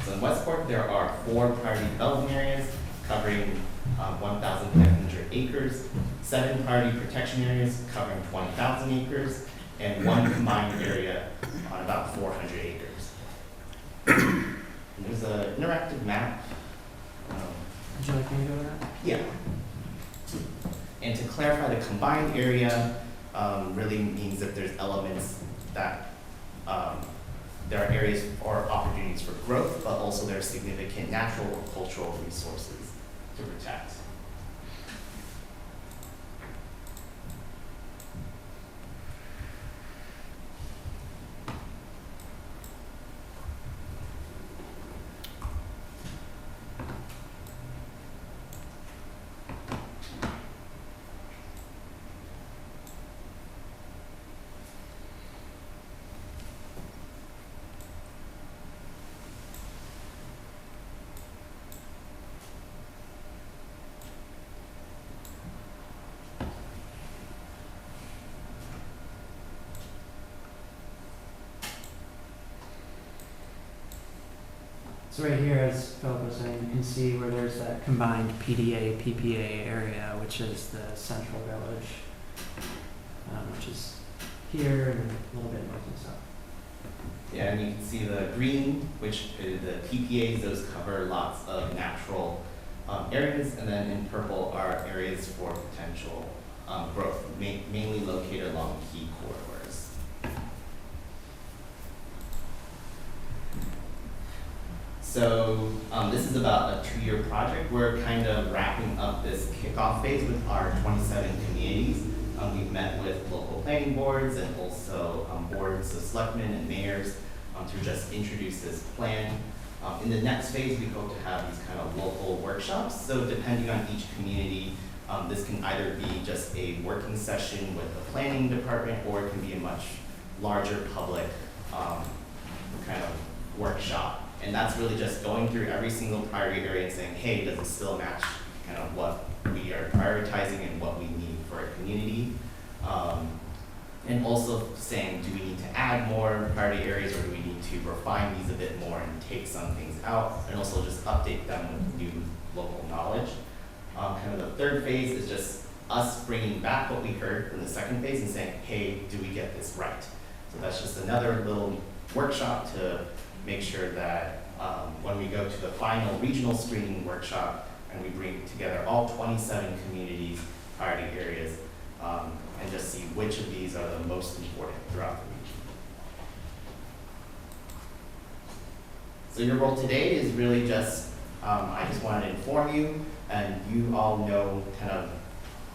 So in Westport, there are 4 priority development areas covering 1,500 acres, 7 priority protection areas covering 20,000 acres, and 1 combined area on about 400 acres. And there's an interactive map. Would you like me to go over that? Yeah. And to clarify, the combined area really means that there's elements that there are areas or opportunities for growth, but also there are significant natural or cultural resources to protect. So right here, as Philip was saying, you can see where there's that combined PDA, PPA area, which is the central village, which is here and a little bit north and south. Yeah, and you can see the green, which is the PPAs, those cover lots of natural areas, and then in purple are areas for potential growth, mainly located along key corridors. So this is about a 2-year project. We're kind of wrapping up this kickoff phase with our 27 communities. We've met with local planning boards and also boards of selectmen and mayors to just introduce this plan. In the next phase, we hope to have these kind of local workshops. So depending on each community, this can either be just a working session with the planning department, or it can be a much larger public kind of workshop. And that's really just going through every single priority area and saying, hey, does it still match kind of what we are prioritizing and what we need for our community? And also saying, do we need to add more priority areas, or do we need to refine these a bit more and take some things out, and also just update them with new local knowledge. Kind of the third phase is just us bringing back what we heard from the second phase and saying, hey, do we get this right? So that's just another little workshop to make sure that when we go to the final regional screening workshop and we bring together all 27 communities, priority areas, and just see which of these are the most important throughout the region. So your role today is really just, I just wanted to inform you, and you all know, kind of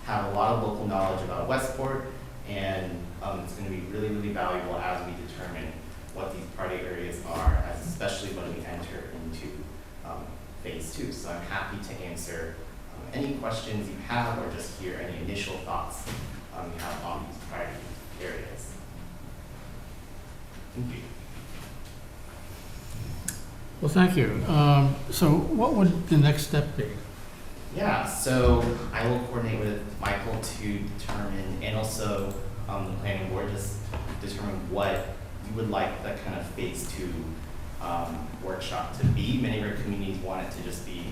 have a lot of local knowledge about Westport, and it's going to be really, really valuable as we determine what these priority areas are, especially when we enter into phase 2. So I'm happy to answer any questions you have, or just hear any initial thoughts you have on these priority areas. Thank you. Well, thank you. So what would the next step be? Yeah, so I will coordinate with Michael to determine, and also the planning board, just determine what you would like that kind of phase 2 workshop to be. Many of our communities want it to just be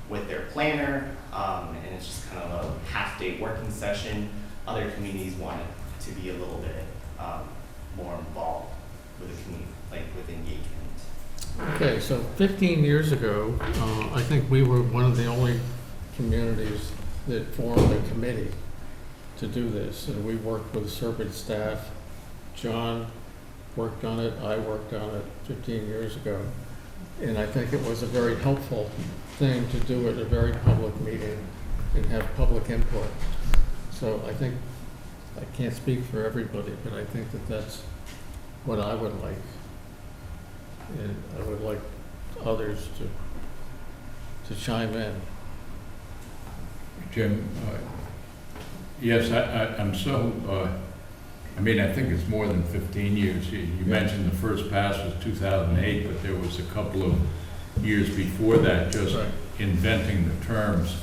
with their planner, and it's just kind of a half-day working session. Other communities want it to be a little bit more involved with the community, like with engagement. Okay, so 15 years ago, I think we were one of the only communities that formed a committee to do this, and we worked with Serpent staff. John worked on it, I worked on it 15 years ago, and I think it was a very helpful thing to do at a very public meeting and have public input. So I think, I can't speak for everybody, but I think that that's what I would like. And I would like others to chime in. Jim, yes, I'm so, I mean, I think it's more than 15 years. You mentioned the first pass was 2008, but there was a couple of years before that, just Right. inventing the terms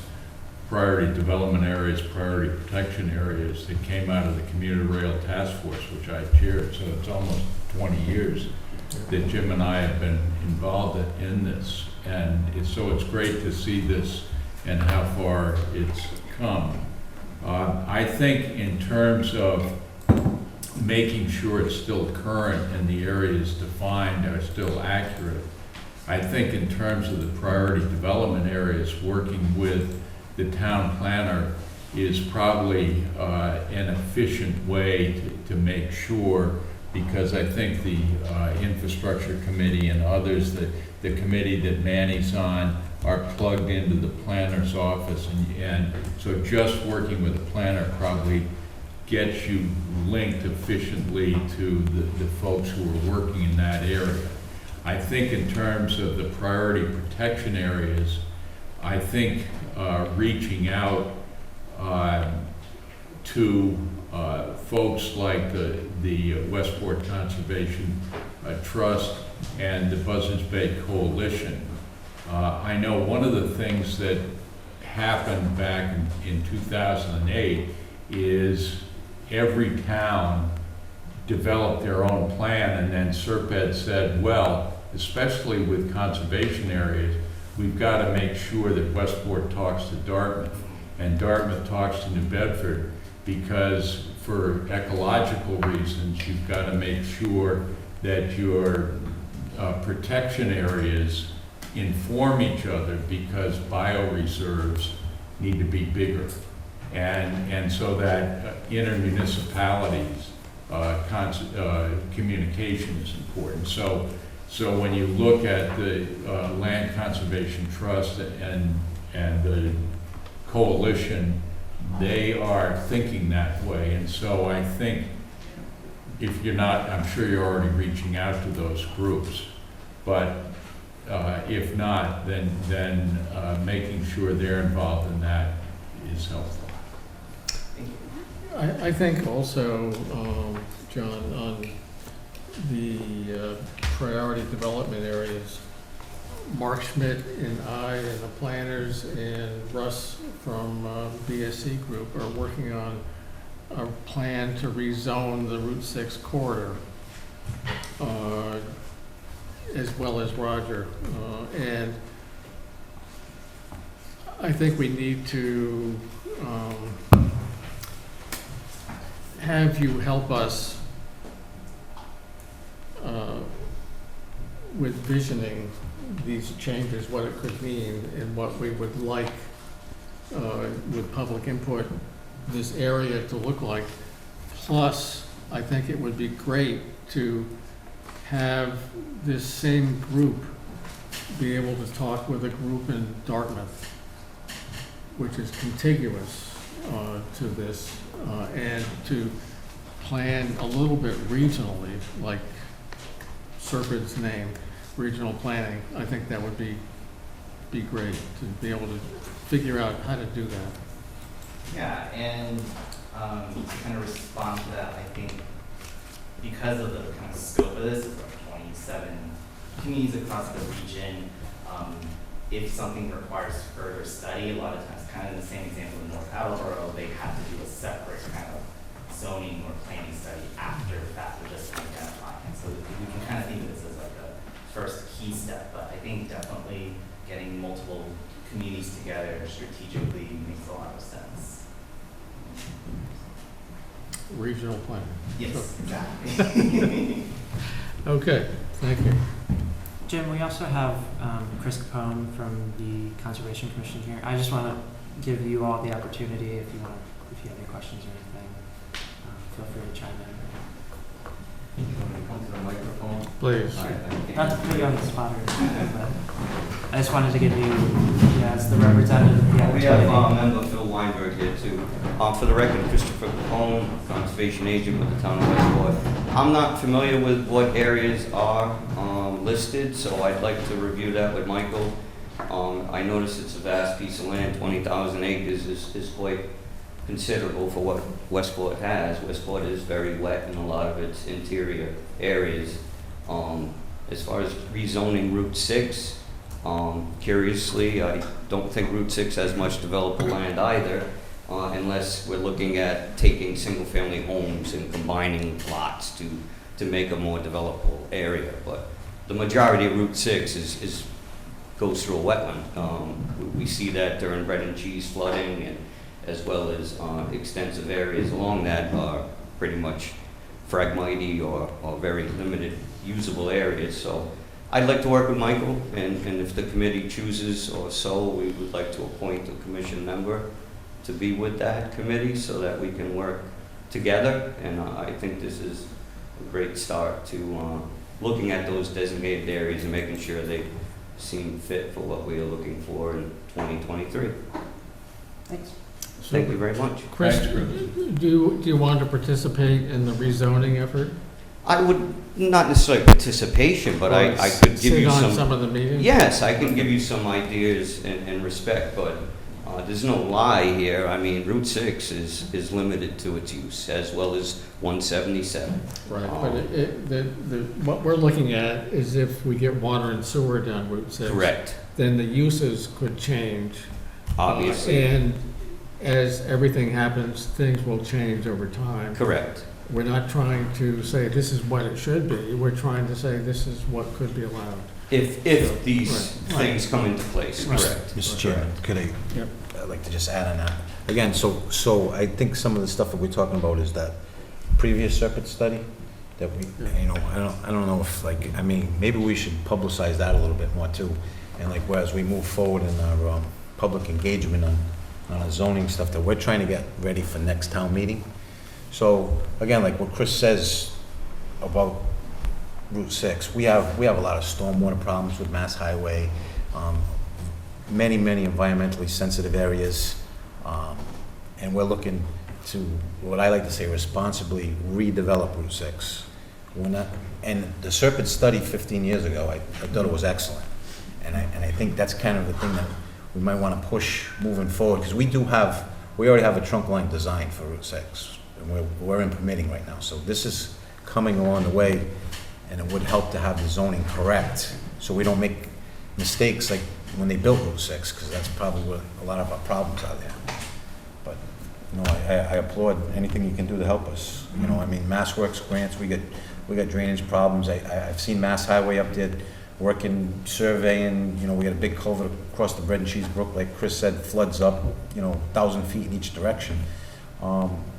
priority development areas, priority protection areas that came out of the Commuter Rail Task Force, which I chaired. So it's almost 20 years that Jim and I have been involved in this. And so it's great to see this and how far it's come. I think in terms of making sure it's still current and the areas defined are still accurate. I think in terms of the priority development areas, working with the town planner is probably an efficient way to make sure, because I think the infrastructure committee and others, the committee that Manny's on, are plugged into the planner's office, and so just working with the planner probably gets you linked efficiently to the folks who are working in that area. I think in terms of the priority protection areas, I think reaching out to folks like the Westport Conservation Trust and the Buzzards Bay Coalition. I know one of the things that happened back in 2008 is every town developed their own plan, and then Serped said, well, especially with conservation areas, we've got to make sure that Westport talks to Dartmouth and Dartmouth talks to New Bedford, because for ecological reasons, you've got to make sure that your protection areas inform each other, because bioreserves need to be bigger. And so that inter-municipalities communication is important. So when you look at the Land Conservation Trust and the coalition, they are thinking that way. And so I think if you're not, I'm sure you're already reaching out to those groups, but if not, then making sure they're involved in that is helpful. I think also, John, on the priority development areas, Mark Schmidt and I and the planners and Russ from BSC Group are working on a plan to rezone the Route 6 corridor, as well as Roger. And I think we need to have you help us with visioning these changes, what it could mean, and what we would like with public input this area to look like. Plus, I think it would be great to have this same group be able to talk with a group in Dartmouth, which is contiguous to this, and to plan a little bit regionally, like Serpent's name, regional planning. I think that would be great to be able to figure out how to do that. Yeah, and to kind of respond to that, I think because of the kind of scope of this, it's like 27 communities across the region. If something requires further study, a lot of times, kind of in the same example in North Attleboro, they have to do a separate kind of zoning or planning study after the fact of just identifying. So we can kind of think of this as like a first key step, but I think definitely getting multiple communities together strategically makes a lot of sense. Regional planning. Yes, exactly. Okay, thank you. Jim, we also have Chris Capone from the Conservation Commission here. I just want to give you all the opportunity if you have any questions or anything, feel free to chime in. Come to the microphone. Please. All right, thank you. Not to put you on the spot or anything, but I just wanted to give you, as the representative, the We opportunity. have member Phil Weinberg here too. For the record, Christopher Capone, conservation agent with the town of Westport. I'm not familiar with what areas are listed, so I'd like to review that with Michael. I noticed it's a vast piece of land, 20,000 acres is quite considerable for what Westport has. Westport is very wet in a lot of its interior areas. As far as rezoning Route 6, curiously, I don't think Route 6 has much developable land either, unless we're looking at taking single-family homes and combining lots to make a more developable area. But the majority of Route 6 goes through a wetland. We see that during bread and cheese flooding, and as well as extensive areas along that are pretty much fragmity or very limited usable areas. So I'd like to work with Michael, and if the committee chooses or so, we would like to appoint a commission member to be with that committee so that we can work together. And I think this is a great start to looking at those designated areas and making sure they seem fit for what we are looking for in 2023. Thanks. Thank you very much. Chris, Thanks, Chris. do you want to participate in the rezoning effort? I would, not necessarily participation, but I could give you Sit on some, some of the meetings? yes, I can give you some ideas and respect, but there's no lie here. I mean, Route 6 is limited to its use, as well as 177. Right, but what we're looking at is if we get water and sewer down Route 6. Correct, Then the uses could change. obviously. And as everything happens, things will change over time. Correct. We're not trying to say this is what it should be, we're trying to say this is what could be allowed. If these Right. things come into place, Right. correct. Mr. Chairman, could I, Yep. I'd like to just add on that. Again, so I think some of the stuff that we're talking about is that previous Serpent study that we, you know, I don't know if, like, I mean, maybe we should publicize that a little bit more too. And like, whereas we move forward in our public engagement on our zoning stuff, that we're trying to get ready for next town meeting. So, again, like what Chris says about Route 6, we have a lot of stormwater problems with Mass Highway, many environmentally sensitive areas, and we're looking to, what I like to say, responsibly redevelop Route 6. We're not, and the Serpent study 15 years ago, I thought it was excellent. And I think that's kind of the thing that we might want to push moving forward, because we already have a trunk line design for Route 6, and we're in permitting right now. So this is coming along the way, and it would help to have the zoning correct, so we don't make mistakes like when they built Route 6, because that's probably where a lot of our problems are there. But, you know, I applaud anything you can do to help us. You know, I mean, Mass Works grants, we got drainage problems. I've seen Mass Highway up there working, surveying, you know, we got a big culvert across the Bread and Cheese Brook, like Chris said, floods up, 1,000 feet in each direction.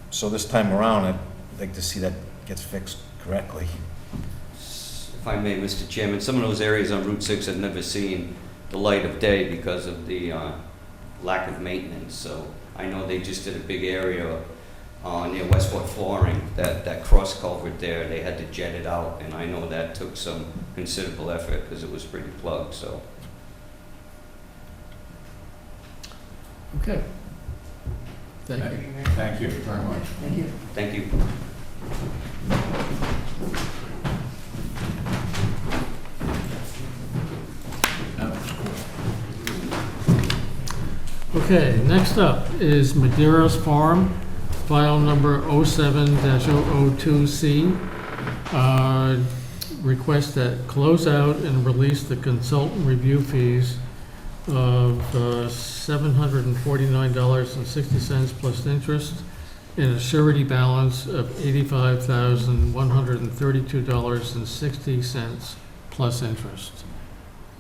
So this time around, I'd like to see that gets fixed correctly. If I may, Mr. Chairman, some of those areas on Route 6 have never seen the light of day because of the lack of maintenance. So I know they just did a big area near Westport Flooring, that cross culvert there, they had to jet it out, and I know that took some considerable effort because it was pretty plugged, so. Okay. Thank you. Thank you very much. Thank you. Thank you. That was cool. Okay, next up is Madeiras Farm, file number 07-002C. Request that close out and release the consultant review fees of $749.60 plus interest and a surety balance of $85,132.60 plus interest.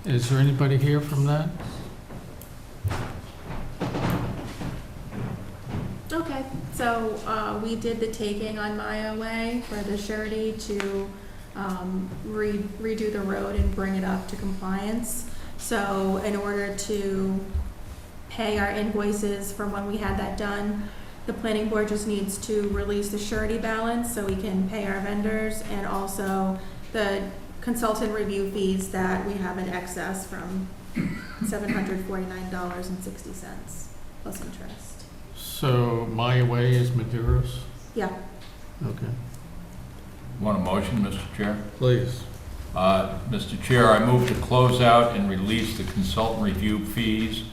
Is there anybody here from that? Okay, so we did the taking on Maya Way for the surety to redo the road and bring it up to compliance. So in order to pay our invoices from when we had that done, the planning board just needs to release the surety balance so we can pay our vendors, and also the consultant review fees that we have in excess from $749.60 plus interest. So my way is Madeiras? Yeah. Okay, Want a motion, Mr. Chair? please. Mr. Chair, I move to close out and release the consultant review fees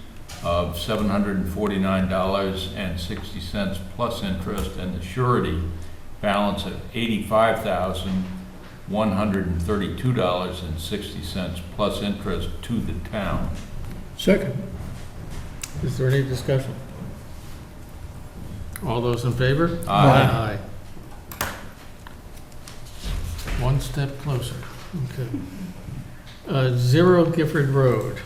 of $749.60 plus interest and the surety balance of $85,132.60 plus interest to the town. Second. Is there any discussion? All those in favor? Aye. Aye. One step closer, okay. 0 Gifford Road.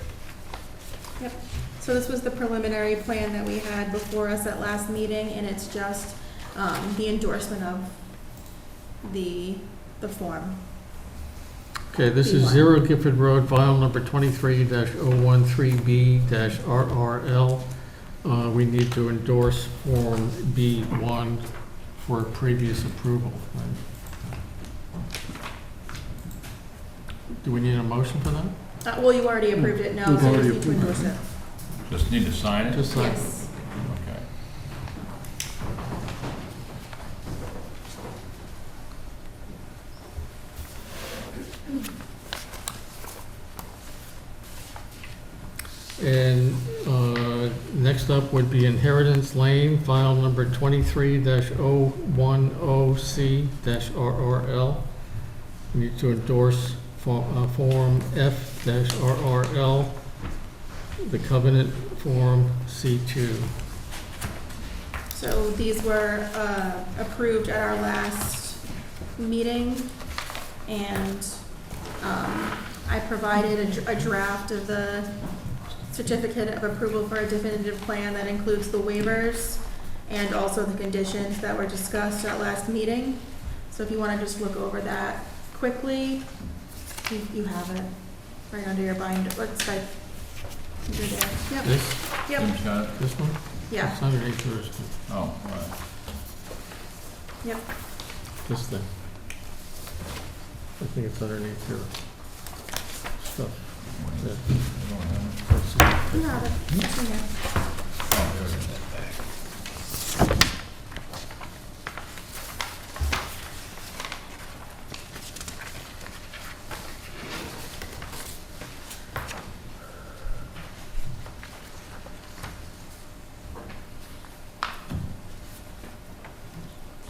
So this was the preliminary plan that we had before us at last meeting, and it's just the endorsement of the form. Okay, this is B1. 0 Gifford Road, file number 23-013B-RRL. We need to endorse Form B1 for previous approval, right? Do we need a motion for that? Well, you already approved it, no, We've so you already just need to approved it. endorse it. Just need to sign it? Just like, Yes. Okay. and next up would be Inheritance Lane, file number 23-010C-RRL. We need to endorse Form F-RRL, the covenant Form C2. So these were approved at our last meeting, and I provided a draft of the certificate of approval for a definitive plan that includes the waivers and also the conditions that were discussed at last meeting. So if you want to just look over that quickly, you have it right under your binder. Looks like you're there. Yep, This, yep, Who's got it? this one? yeah, It's underneath yours, Oh, right. yep. this thing. I think it's underneath your stuff. I Yeah. don't have it. You have it. It's in there. Oh, there it is.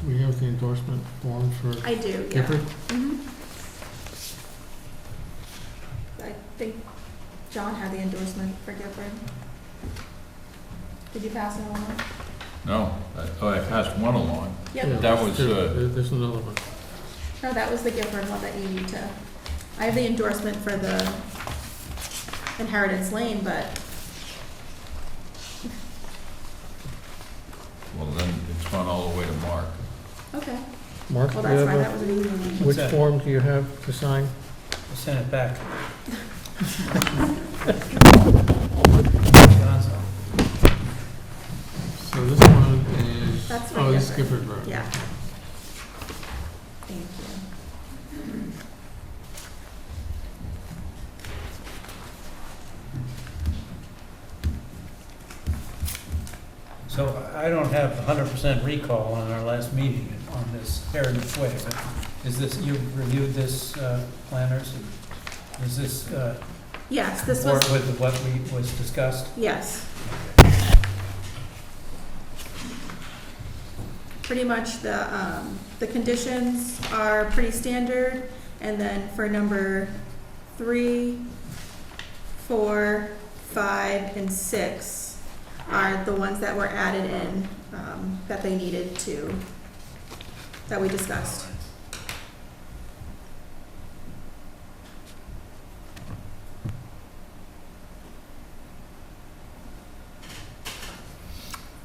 Do we have the endorsement form for I do, yeah. Gifford? Mhm. I think John had the endorsement for Gifford. Did you pass it along? No, I passed one along. Yeah, Yep. That was, There's another one. No, that was the Gifford one that you need to, I have the endorsement for the Inheritance Lane, but well, then it's gone all the way to Mark. okay. Mark, Well, do you that's fine, have that was an easy one. which What's that? form do you have to sign? I'll send it back. John's on. So this one is, That's for oh, this is Gifford. Gifford Road. Yeah. Thank you. So I don't have 100% recall on our last meeting on this Heritage Way. But is this, you reviewed this, planners? Is this Yes, this comport was, with what was discussed? yes. Pretty much the conditions are pretty standard, and then for number 3, 4, 5, and 6 are the ones that were added in, that they needed to, that we discussed.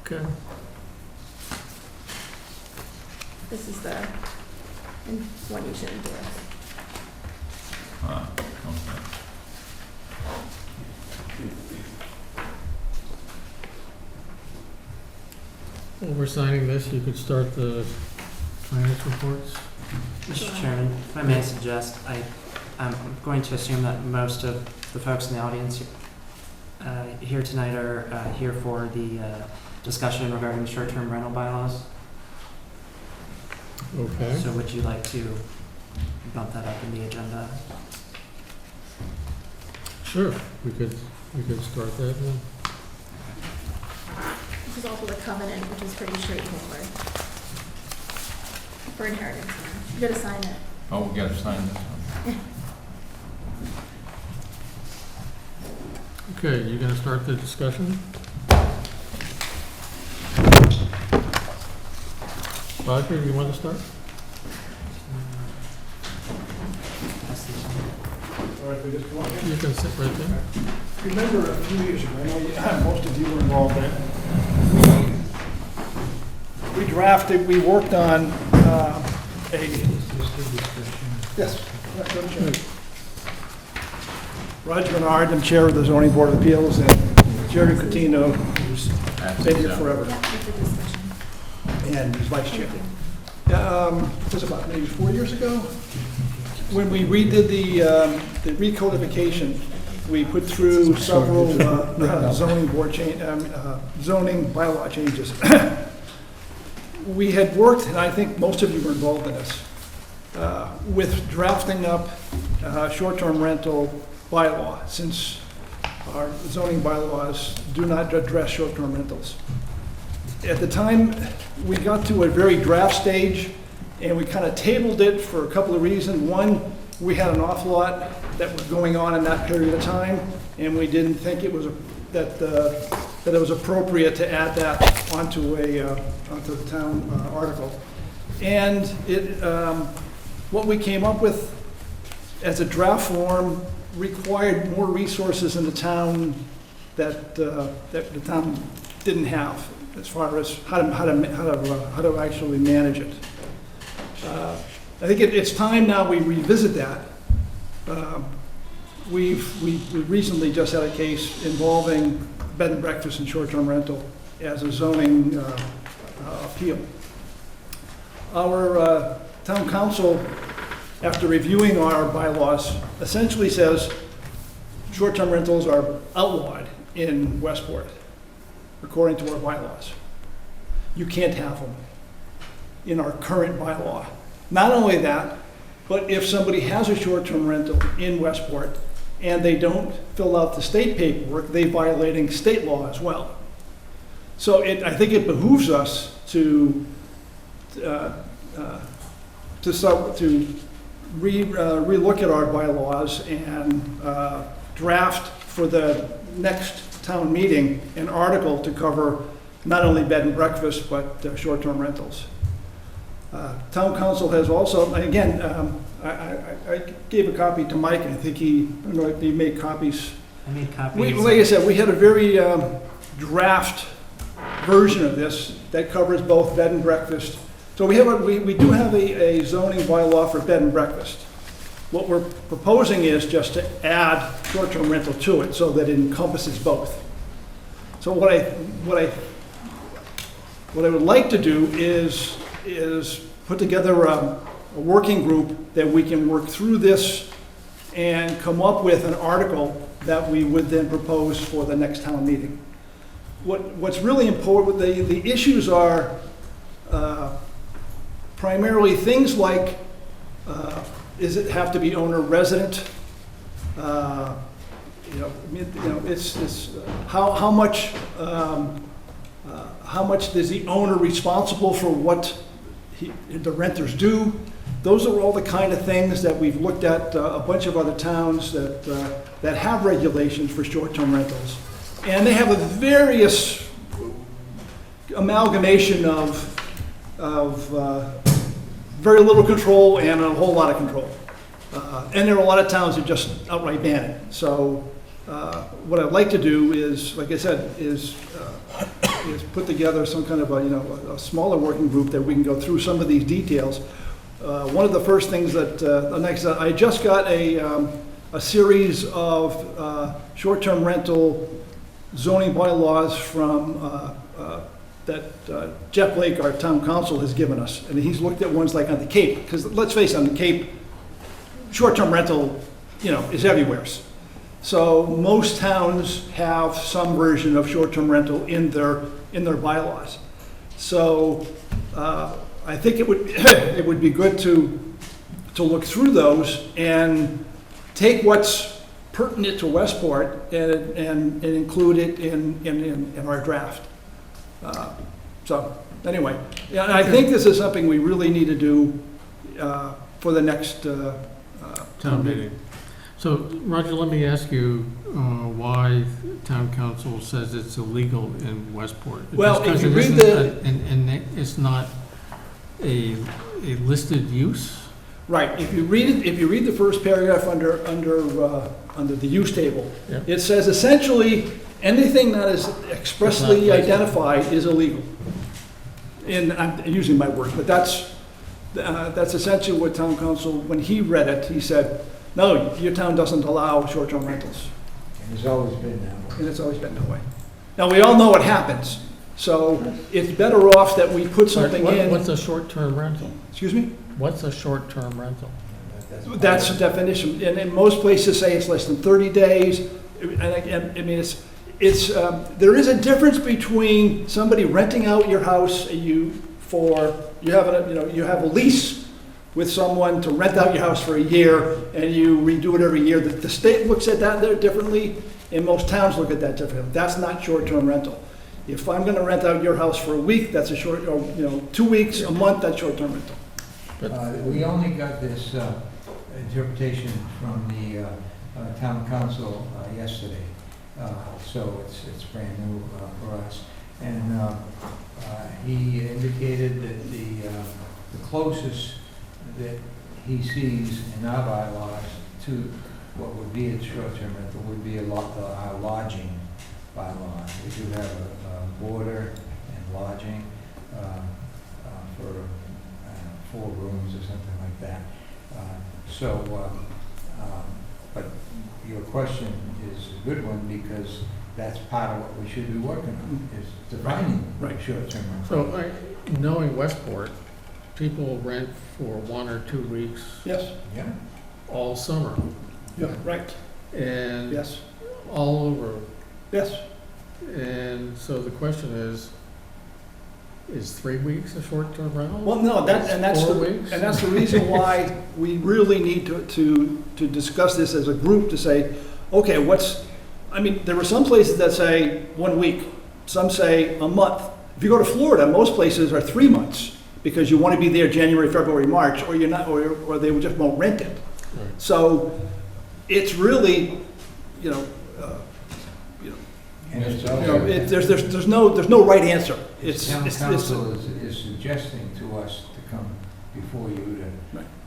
Okay. This is the one you should endorse. Ah, okay. While we're signing this, you could start the finance reports. Mr. Chairman, if I may suggest, I'm going to assume that most of the folks in the audience here tonight are here for the discussion regarding the short-term rental bylaws. Okay. So would you like to bump that up in the agenda? Sure, we could start that one. This is also the covenant, which is pretty straightforward. For inheritance, you gotta sign it. Oh, we gotta sign this one. Okay, you gonna start the discussion? Roger, you want to start? That's the- All right, we just want You can sit right there. remember a few years ago, I know most of you were involved in it. We drafted, we worked on Yes. Roger Menard, I'm Chair of the Zoning Board of Appeals, and Jerry Coutinho, who's been here forever, Yeah, it's a discussion. and he's Vice Chair. It was about maybe 4 years ago, when we redid the recodification, we put through several zoning bylaw changes. We had worked, and I think most of you were involved in this, with drafting up short-term rental bylaw, since our zoning bylaws do not address short-term rentals. At the time, we got to a very draft stage, and we kind of tabled it for a couple of reasons. One, we had an awful lot that was going on in that period of time, and we didn't think it was, that it was appropriate to add that onto the town article. And what we came up with as a draft form required more resources in the town that the town didn't have, as far as how to actually manage it. I think it's time now we revisit that. We recently just had a case involving bed and breakfast and short-term rental as a zoning appeal. Our town council, after reviewing our bylaws, essentially says short-term rentals are outlawed in Westport, according to our bylaws. You can't have them in our current bylaw. Not only that, but if somebody has a short-term rental in Westport and they don't fill out the state paperwork, they're violating state law as well. So I think it behooves us to relook at our bylaws and draft for the next town meeting an article to cover not only bed and breakfast, but short-term rentals. Town council has also, again, I gave a copy to Mike, and I think I don't know if he made copies. I made copies. Like I said, we had a very draft version of this that covers both bed and breakfast. So we do have a zoning bylaw for bed and breakfast. What we're proposing is just to add short-term rental to it so that it encompasses both. So what I would like to do is put together a working group that we can work through this and come up with an article that we would then propose for the next town meeting. What's really important, the issues are primarily things like, does it have to be owner resident? It's how much is the owner responsible for what the renters do? Those are all the kind of things that we've looked at a bunch of other towns that have regulations for short-term rentals. And they have a various amalgamation of very little control and a whole lot of control. And there are a lot of towns that just outright ban it. So what I'd like to do is, like I said, is put together some kind of a smaller working group that we can go through some of these details. One of the first things that I just got a series of short-term rental zoning bylaws from that Jeff Blake, our town council, has given us, and he's looked at ones like on the Cape, because let's face it, on the Cape, short-term rental, is everywhere. So most towns have some version of short-term rental in their bylaws. So I think it would be good to look through those and take what's pertinent to Westport and include it in our draft. So anyway, yeah, and I think this is something we really need to do for the next Town meeting. So, Roger, let me ask you why town council says it's illegal in Westport. Well, Just if you 'cause read it isn't and it's not a listed use? Right, if you read the first paragraph under the use table, Yep. it says essentially anything that is expressly It's not identified is illegal. And I'm using my word, but that's That's essentially what town council, when he read it, he said, no, your town doesn't allow short-term rentals. And it's always been that way. And it's always been that way. Now, we all know what happens, so it's better off that we put something in. What's a short-term rental? Excuse me? What's a short-term rental? That's the definition, and in most places say it's less than 30 days. And I mean, there is a difference between somebody renting out your house and you have a lease with someone to rent out your house for a year and you redo it every year. The state looks at that there differently, and most towns look at that differently. That's not short-term rental. If I'm gonna rent out your house for a week, that's a short, or, 2 weeks, a month, that's short-term rental. We only got this interpretation from the town council yesterday, so it's brand new for us. And he indicated that the closest that he sees in our bylaws to what would be a short-term rental would be our lodging bylaw. We do have a boarder and lodging for 4 rooms or something like that. But your question is a good one, because that's part of what we should be working on, is defining short-term rental. So, knowing Westport, people rent for 1 or 2 weeks Yes, Yeah. all summer, yeah, right, and yes, all over. yes. And so the question is 3 weeks a short-term rental? Well, no, that's 4 weeks? the reason why we really need to discuss this as a group, to say, okay, there were some places that say 1 week, some say a month. If you go to Florida, most places are 3 months, because you want to be there January, February, March, or you're not, or they just won't rent it. Right. So it's really, And it's there's no right answer. town council is suggesting to us to come before you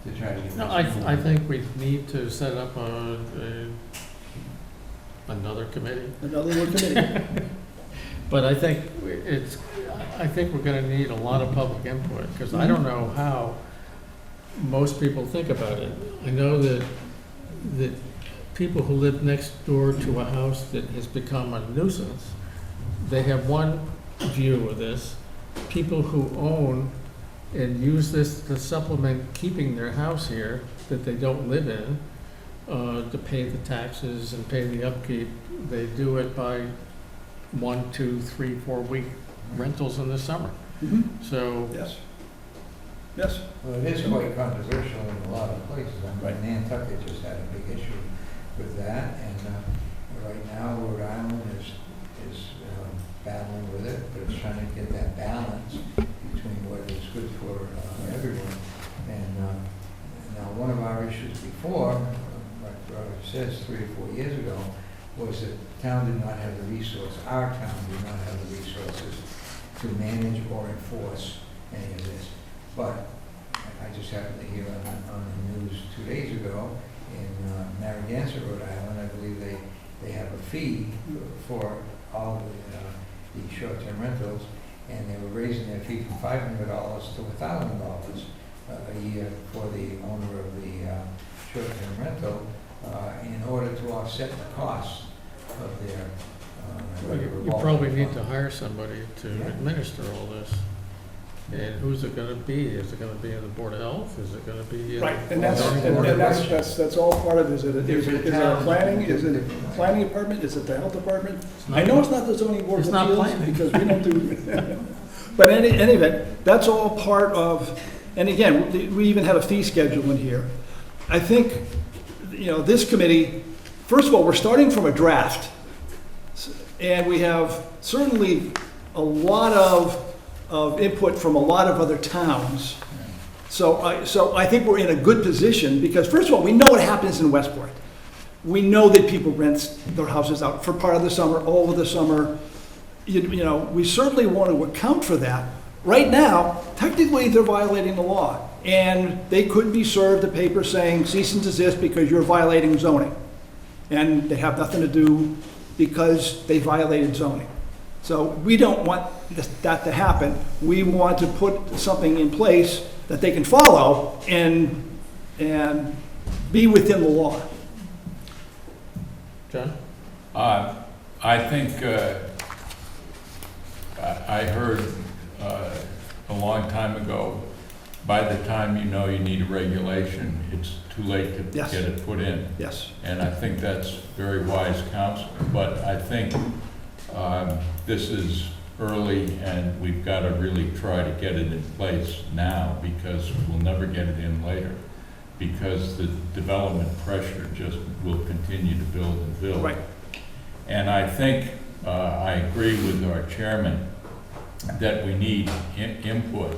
to try to get this. No, I think we need to set up another committee. Another one committee. But I think we're gonna need a lot of public input, because I don't know how most people think about it. I know that people who live next door to a house that has become a nuisance, they have one view of this. People who own and use this to supplement keeping their house here that they don't live in, to pay the taxes and pay the upkeep, they do it by 1, 2, 3, 4 week rentals in the summer. Mhm. So, Yes. Yes. Well, it is quite controversial in a lot of places. Nantucket just had a big issue with that, and right now Rhode Island is battling with it, but it's trying to get that balance between what is good for everyone. And now, one of our issues before, like Robert says, 3 or 4 years ago, was that the town did not have the resource, our town did not have the resources to manage or enforce any of this. But I just happened to hear on the news 2 days ago, in Narragansett, Rhode Island, I believe they have a fee for all the short-term rentals, and they were raising their fee from $500 to $1,000 a year for the owner of the short-term rental, in order to offset the costs of their you probably need to hire somebody to administer all this. And who's it gonna be? Is it gonna be in the Board of Health? Is it gonna be in? Right, the and that's all part of it. Is it a planning, is it a planning department, is it the health department? I know it's not the zoning board It's of not appeals, planning. because we don't do, but in any event, that's all part of, and again, we even have a fee schedule in here. I think, this committee, first of all, we're starting from a draft, and we have certainly a lot of input from a lot of other towns. So I think we're in a good position, because first of all, we know what happens in Westport. We know that people rent their houses out for part of the summer, all of the summer. We certainly want to account for that. Right now, technically, they're violating the law, and they could be served a paper saying cease and desist because you're violating zoning. And they have nothing to do because they violated zoning. So we don't want that to happen. We want to put something in place that they can follow and be within the law. John? I think, I heard a long time ago, by the time you know you need a regulation, it's too late to Yes. get it put in. Yes. And I think that's very wise counsel. But I think this is early, and we've got to really try to get it in place now, because we'll never get it in later, because the development pressure just will continue to build and build. Right. And I think, I agree with our chairman that we need input,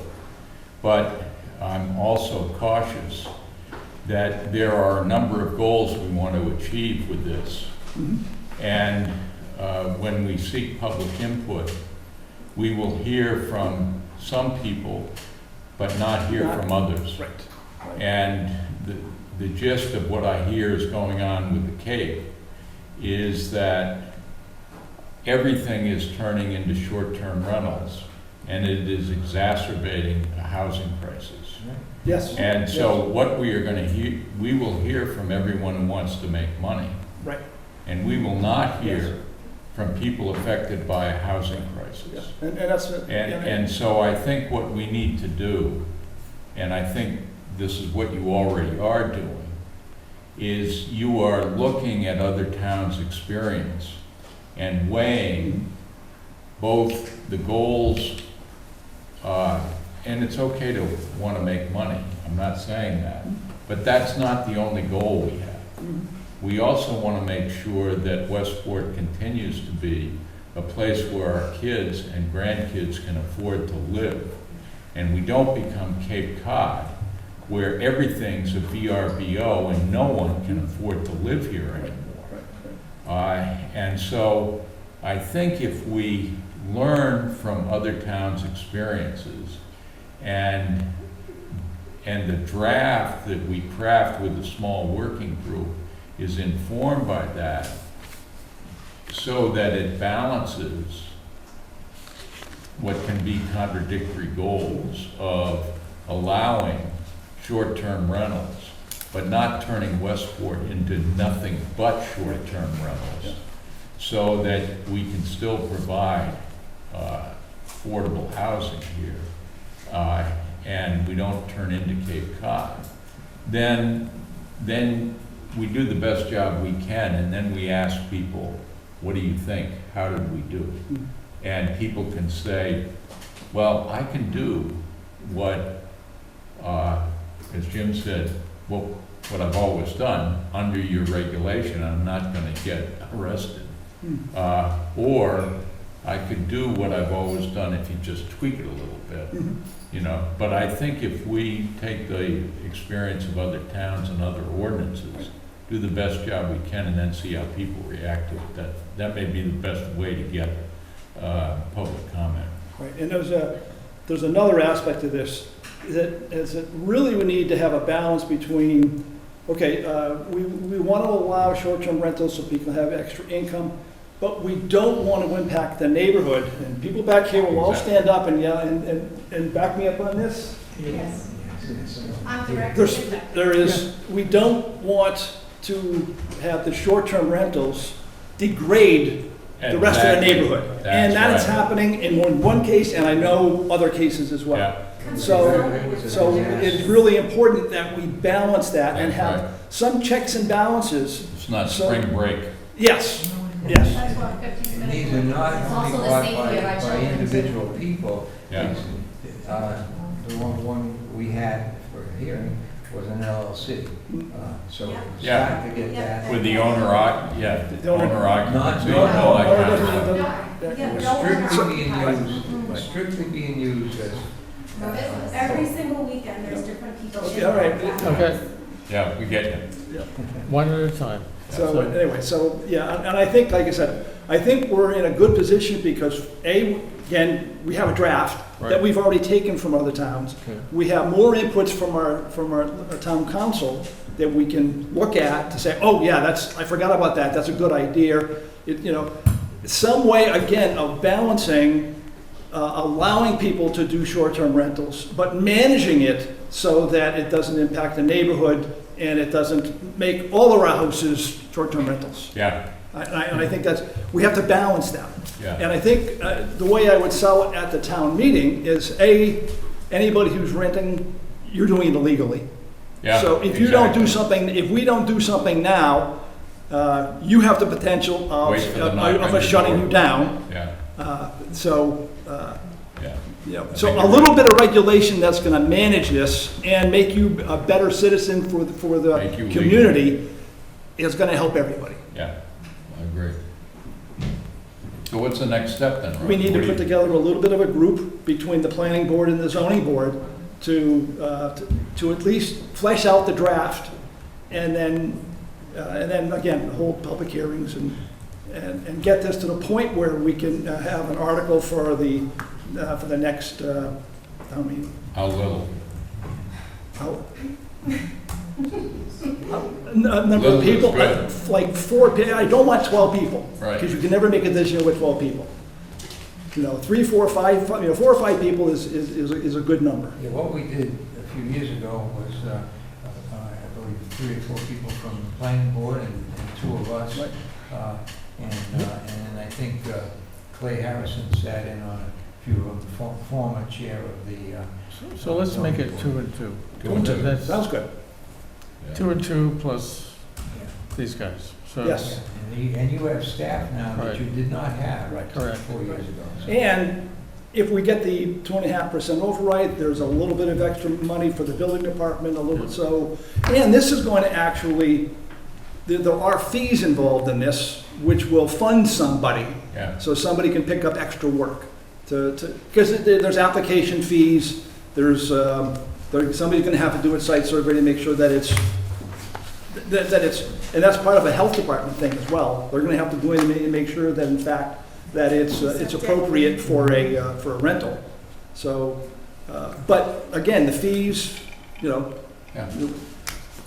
but I'm also cautious that there are a number of goals we want to achieve with this. And when we seek public input, we will hear from some people, but not hear from others. Right. And the gist of what I hear is going on with the Cape is that everything is turning into short-term rentals, and it is exacerbating a housing crisis. Yes. And so what we are going to hear, we will hear from everyone who wants to make money. Right. And we will not Yes. hear from people affected by a housing Yeah. crisis. And that's. And so I think what we need to do, and I think this is what you already are doing, is you are looking at other towns' experience and weighing both the goals, and it's okay to want to make money, I'm not saying that, but that's not the only goal we have. We also want to make sure that Westport continues to be a place where our kids and grandkids can afford to live. And we don't become Cape Cod, where everything's a VRBO and no one can afford to live here anymore. And so I think if we learn from other towns' experiences, and the draft that we craft with a small working group is informed by that, so that it balances what can be contradictory goals of allowing short-term rentals, but not turning Westport into nothing but short-term rentals, so that we can still provide affordable housing here, and we don't turn into Cape Cod. Then we do the best job we can, and then we ask people, what do you think? How did we do it? And people can say, well, I can do what, as Jim said, what I've always done under your regulation. I'm not going to get arrested. Or I could do what I've always done if you just tweak it a little bit. You know, but I think if we take the experience of other towns and other ordinances, do the best job we can, and then see how people react to it, that may be the best way to get public comment. Right, and there's another aspect to this, that really we need to have a balance between, okay, we want to allow short-term rentals so people have extra income, but we don't want to impact the neighborhood. And people back here will all stand up and yell and back me up on this. Yes. There is, we don't want to have the short-term rentals degrade the rest of the neighborhood. And that is happening in one case, and I know other cases as well. Yeah. So it's really important that we balance that and That's have right. some checks and balances. It's not So- spring break. Yes, yes. That's what 15 minutes. These are not It's only also the bought safety of our by children. individual people. Yeah. The one we had for hearing was an LLC. So we're Yeah. starting to get that. With the owner, The owner- owner occupancy, No, and all that no, kind of no, stuff. no, Yeah, It was no one strictly being occupies. used, strictly being used as. Every single weekend, there's different people. Okay, all right. Okay, Yeah, we get you. one at a time. So anyway, so, yeah, and I think, like I said, I think we're in a good position because, again, we have a draft that Right. we've already taken from other towns. Okay. We have more inputs from our town council that we can look at to say, oh, yeah, I forgot about that, that's a good idea. some way, again, of balancing, allowing people to do short-term rentals, but managing it so that it doesn't impact the neighborhood and it doesn't make all of our houses short-term rentals. Yeah, And I think that's, we have to balance that. yeah. And I think the way I would sell it at the town meeting is, anybody who's renting, you're doing it illegally. Yeah, So if you don't do exactly. something, if we don't do something now, you have the potential Wait for the knock on of your us shutting door. you down. Yeah, yeah. You know, so a little bit of regulation that's gonna manage this and make you a better citizen for the Make you legal. community is gonna help everybody. Yeah, I agree. So what's the next step then, Rob? We need What to do put you- together a little bit of a group between the planning board and the zoning board to at least flesh out the draft and then again, hold public hearings and get this to the point where we can have an article for the next, town meeting. How little? A number Little of is people, good. like 4, I don't want 12 people. Right. Because you can never make a decision with 12 people. You know, 3, 4, 5, 4 or 5 people is a good number. Yeah, what we did a few years ago was, I believe, 3 or 4 people from the planning board and 2 of us. Right. And I think Clay Harrison sat in on a few of the former chair of the. So let's make it 2 and 2. 2 and 2. That's Sounds good. Yeah. 2 and 2 plus Yeah. these guys. So Yes. And you have staff now that Right. you did not have Right. Correct. 4 years ago. So- And if we get the 2.5% override, there's a little bit of extra money for the building department, a little, so, and this is going to actually, there are fees involved in this, which will fund somebody, Yeah, so somebody can pick up extra work because there's application fees, there's, somebody's gonna have to do a site survey to make sure that it's, and that's part of a health department thing as well. They're gonna have to go in and make sure that in fact, that it's appropriate for a rental. So, but again, the fees, you know, yeah.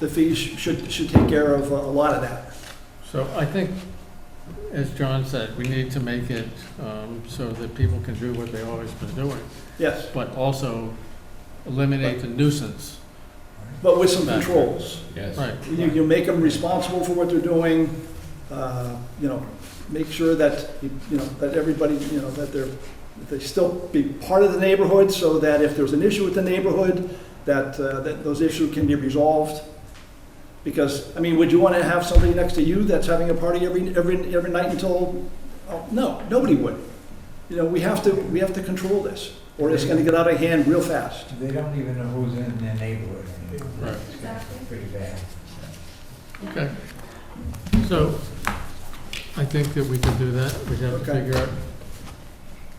the fees should take care of a lot of that. So I think, as John said, we need to make it so that people can do what they've always been doing, Yes, but also eliminate the nuisance. but with some controls. Yes. Right. You make them responsible for what they're doing, you know, make sure that, you know, that everybody, you know, that they still be part of the neighborhood so that if there's an issue with the neighborhood, that those issues can be resolved. Because, I mean, would you want to have somebody next to you that's having a party every night until, oh, no, nobody would. You know, we have to control this, or it's gonna get out of hand real fast. They don't even know who's in their neighborhood anymore. Right. It's kind of pretty bad. Okay. So I think that we can do that. We have to Okay. figure out,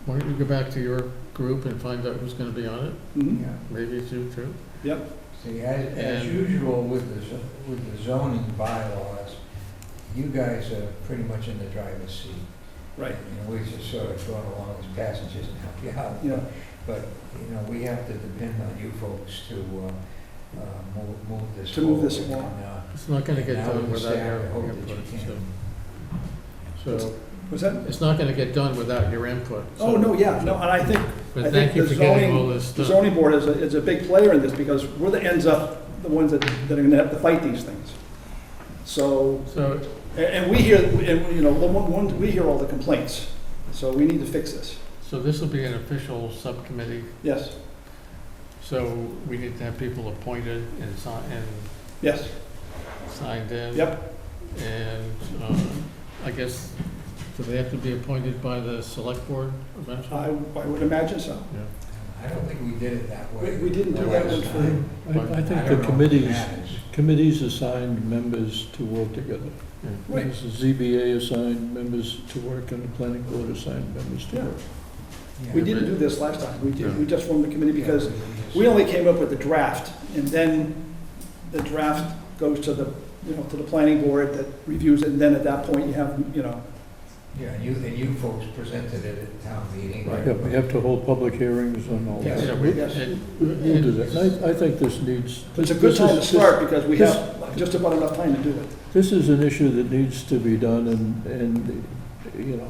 why don't you go back to your group and find out who's going to be on it? Mhm. Yeah. Maybe it's you too. Yep, See, as And- usual with the zoning bylaws, you guys are pretty much in the driver's seat. right. You know, we just sort of going along as passengers and help you out. Yeah. But, you know, we have to depend on you folks to move this To move this forward. along. And, It's not going to get now done with the without staff, your I hope that input. you can. So Was that? it's not going to get done without your input. Oh, no, yeah, no, and I think, But I thank think you the for getting all zoning, this the done. zoning board is a big player in this because we're the ends up, the ones that are gonna have to fight these things. So, So, and we hear, and, you know, we hear all the complaints, so we need to fix this. so this will be an official subcommittee. Yes, So we need to have people appointed and yes, signed in. yep. And I guess, do they have to be appointed by the select board eventually? I would imagine so. Yeah. I don't think we did it that way. We didn't do the that last one time. I think I the don't know if it committees, matters. assigned members to work together. Yeah. Right. There's the ZBA assigned members to work and the planning board assigned members to Yeah. work. Yeah. We didn't do this last time. We Yeah. just formed the committee because Yeah, we only came up with the draft, and then the draft goes to the, you know, to the planning board that reviews it, and then at that point you have, you know, Yeah, and you folks presented it at the town meeting. Yeah, we have to hold public hearings on all Yes. that. Yeah, we- Yes. We'll do that. And I think this needs. it's a good time to this is- start because we this- have just about enough time to do it. This is an issue that needs to be done and, you know,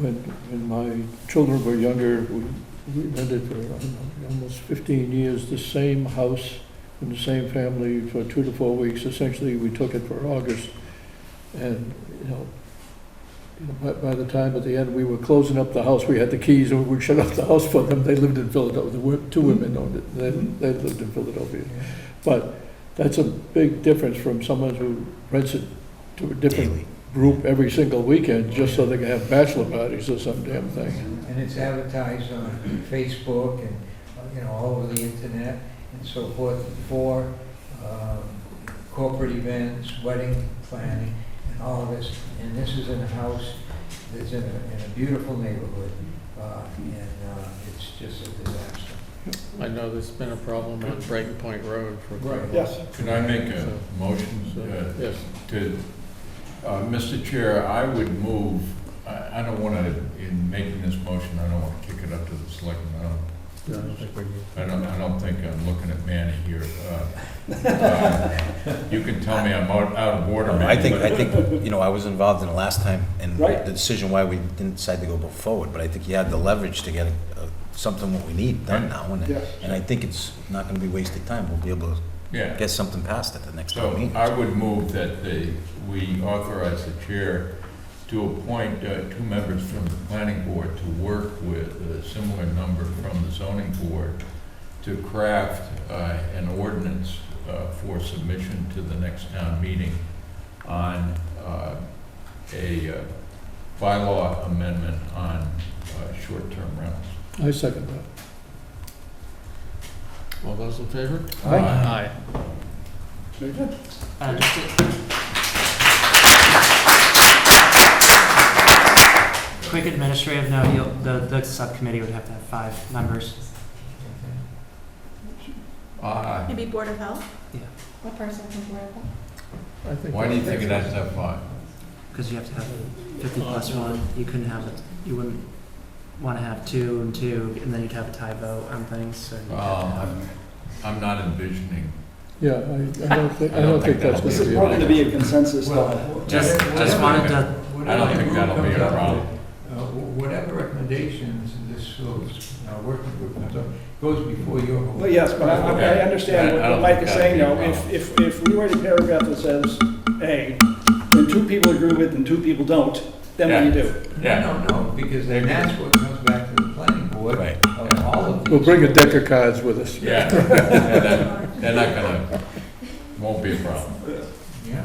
when my children were younger, we rented for, I don't know, almost 15 years, the same house in the same family for 2 to 4 weeks. Essentially, we took it for August. And, by the time at the end we were closing up the house, we had the keys, and we shut up the house for them. They lived in Philadelphia. Two women owned it. They lived in Philadelphia. But that's a big difference from someone who rents it to a different Daily. group every single weekend, just so they can have bachelor parties or some damn thing. And it's advertised on Facebook and, all over the internet and so forth for corporate events, wedding planning, and all of this. And this is in a house that's in a beautiful neighborhood, and it's just a disaster. I know there's been a problem on Brighton Point Road for. Right. Yes. Can I make a motion Yes. to, Mr. Chair, I would move, I don't want to, in making this motion, I don't want to kick it up to the selectmen. Yeah, I don't think we need. I don't think I'm looking at Manny here. You can tell me I'm out of order. I Manny, think, but- I was involved in it last time, and Right. the decision why we didn't decide to go forward, but I think you had the leverage to get something what we need done now, Yes. and I think it's not gonna be wasted time. We'll be able to Yeah. get something passed at the next So meeting. I would move that we authorize the chair to appoint 2 members from the planning board to work with a similar number from the zoning board to craft an ordinance for submission to the next town meeting on a bylaw amendment on short-term rentals. I second that. All those in favor? Aye. Aye. Very good. Just a quick administrative note, the subcommittee would have to have 5 members. Maybe Board of Health? Yeah. What person from Board of Health? I think Why do you that's- think it has to have 5? Because you have to have 50 plus 1. You couldn't have it, you wouldn't want to have 2 and 2, and then you'd have a tie vote on things, so. you'd have to have- I'm not envisioning. Yeah, I don't think that's This gonna is be more a going to be a consensus. Just wanted to, I don't think that'll be a problem. Whatever recommendations this working group comes up, goes before your vote. Well, yes, but I understand I don't what Mike think is that'd saying, be a though. problem. If we write a paragraph that says A, and 2 people agree with and 2 people don't, then what do you do? Yeah. No, because then that's what comes back to the planning board Right. of all of these. We'll bring a deck of cards with us. Yeah, they're not gonna, won't be a problem. Yeah.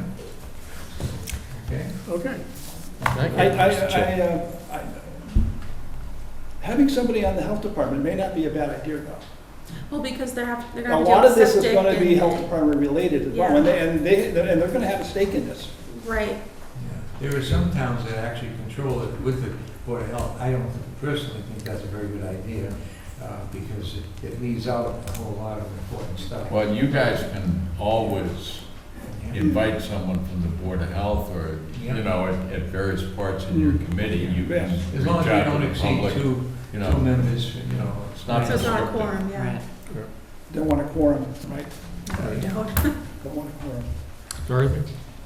Okay. Okay. Thank you. Having somebody on the health department may not be a bad idea, though. Well, because they're A gonna have to lot do of this is septic going to be and- health department related, Yeah. and they're going to have a stake in this. Right, Yeah. There are some towns that actually control it with the Board of Health. I don't personally think that's a very good idea, because it leaves out a whole lot of important stuff. Well, you guys can always invite someone from the Board of Health or, at various parts in your committee, you can Yes. As long reach as we out don't to the exceed public. two You know, members, it's not so it's not a restricted. quorum, yeah. right. Don't want a quorum, right? Don't. Don't want a quorum. Dorothy?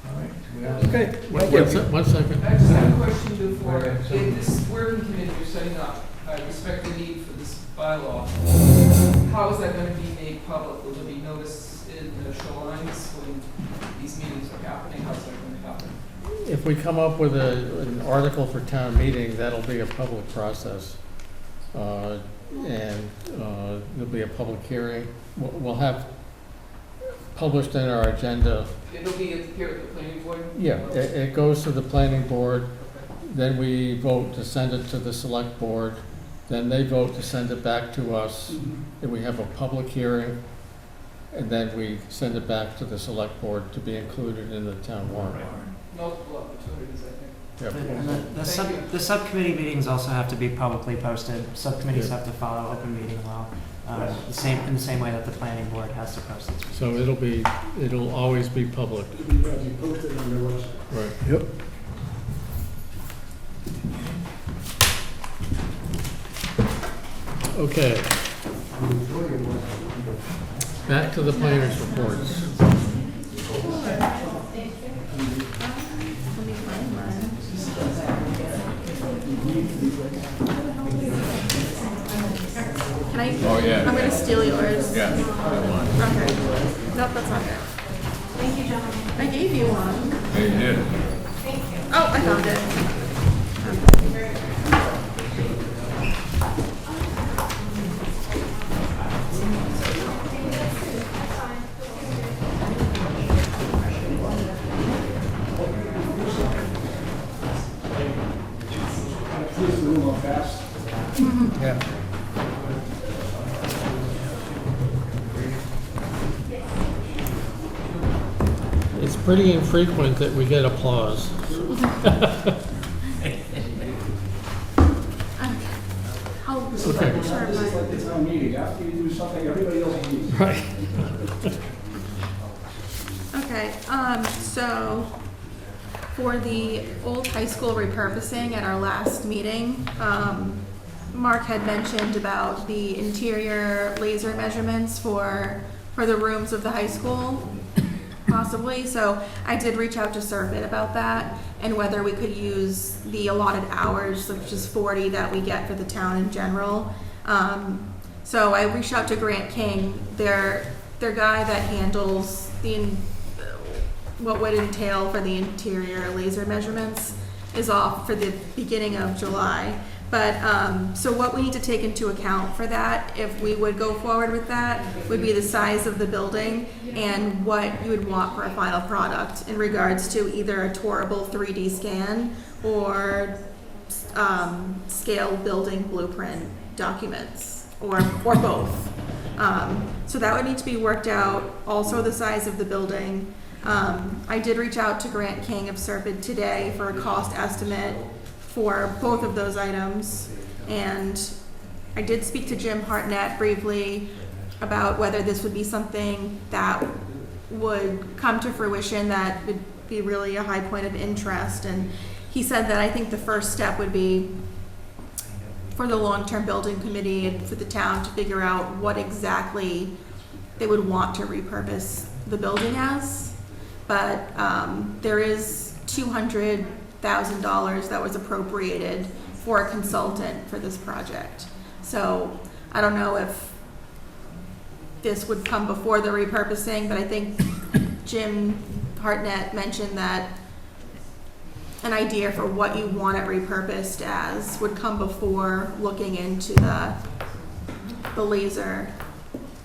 All right. We have- Okay, One thank you. one second. I just have a question before, Go ahead, in this working committee you're setting up, I respect the need for this bylaw. How is that gonna be made public? Will there be notice in the shorelines when these meetings are happening? How's that gonna happen? If we come up with an article for town meeting, that'll be a public process. And there'll be a public hearing. We'll have published in our agenda. It'll be here at the planning board? Yeah, it goes to the planning board, then we vote to send it to the select board, then they vote to send it back to us, and we have a public hearing, and then we send it back to the select board to be included in the town warrant. Multiple opportunities, I think. Yep. And Thank you. the subcommittee meetings also have to be publicly posted. Subcommittees Yeah. have to follow open meeting law, Yes. in the same way that the planning board has to post its. So it'll always be public. It'll be posted on their website. Right. Yep. Okay. Back to the planners' reports. Let me find mine. Can I? Oh, yeah. I'm gonna steal yours. Yeah, come on. Okay. Nope, that's not it. Thank you, gentlemen. I gave you one. They did. Oh, I found it. Yeah. It's pretty infrequent that we get applause. I'll Okay. sure, This is like the town meeting, after you do something, everybody else leaves. Right. Okay, so for the old high school repurposing at our last meeting, Mark had mentioned about the interior laser measurements for the rooms of the high school, possibly. So I did reach out to Serpent about that and whether we could use the allotted hours, which is 40 that we get for the town in general. So I reached out to Grant King, their guy that handles what would entail for the interior laser measurements is off for the beginning of July. But, so what we need to take into account for that, if we would go forward with that, would be the size of the building and what you would want for a final product in regards to either a tourable 3D scan or scale building blueprint documents, or both. So that would need to be worked out, also the size of the building. I did reach out to Grant King of Serpent today for a cost estimate for both of those items. And I did speak to Jim Hartnett briefly about whether this would be something that would come to fruition that would be really a high point of interest. And he said that I think the first step would be for the long-term building committee and for the town to figure out what exactly they would want to repurpose the building as. But there is $200,000 that was appropriated for a consultant for this project. So I don't know if this would come before the repurposing, but I think Jim Hartnett mentioned that an idea for what you want it repurposed as would come before looking into the laser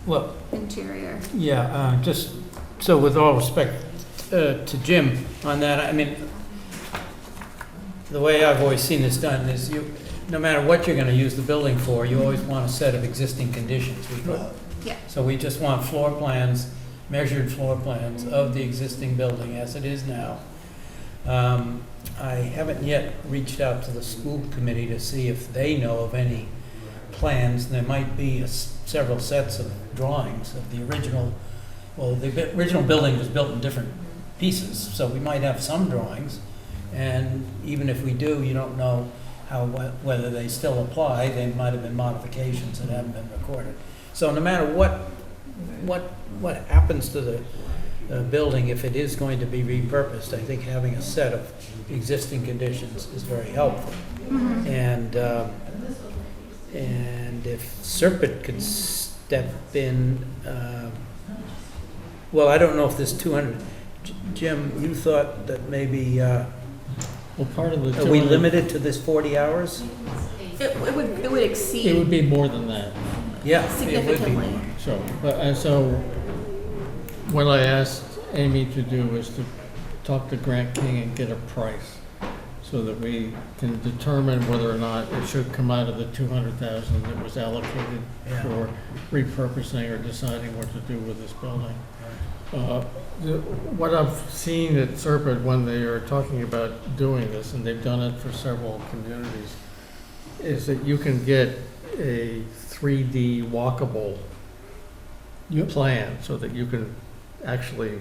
Well, interior. yeah, just, so with all respect to Jim on that, I mean, the way I've always seen this done is no matter what you're gonna use the building for, you always want a set of existing conditions. Yeah. So we just want floor plans, measured floor plans of the existing building as it is now. I haven't yet reached out to the school committee to see if they know of any plans. There might be several sets of drawings of the original, well, the original building was built in different pieces, so we might have some drawings. And even if we do, you don't know whether they still apply. They might have been modifications that haven't been recorded. So no matter what happens to the building, if it is going to be repurposed, I think having a set of existing conditions is very helpful. Mm-hmm. And if Serpent could step in, well, I don't know if this 200, Jim, you thought that maybe, Well, part of the are we 200 limited to this 40 hours? It would exceed. It would be more than that. Yeah, it would be. Significantly. So what I asked Amy to do was to talk to Grant King and get a price so that we can determine whether or not it should come out of the 200,000 that was allocated Yeah. for repurposing or deciding what to do with this building. What I've seen at Serpent when they are talking about doing this, and they've done it for several communities, is that you can get a 3D walkable plan so that you can actually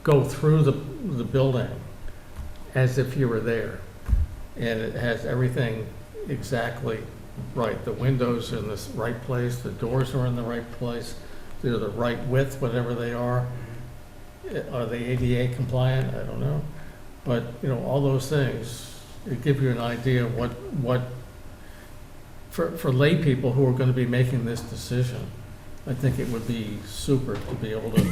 go through the building as if you were there. And it has everything exactly right. The windows are in the right place, the doors are in the right place, they're the right width, whatever they are. Are they ADA compliant? I don't know. But, all those things it give you an idea of what, for lay people who are gonna be making this decision, I think it would be super to be able to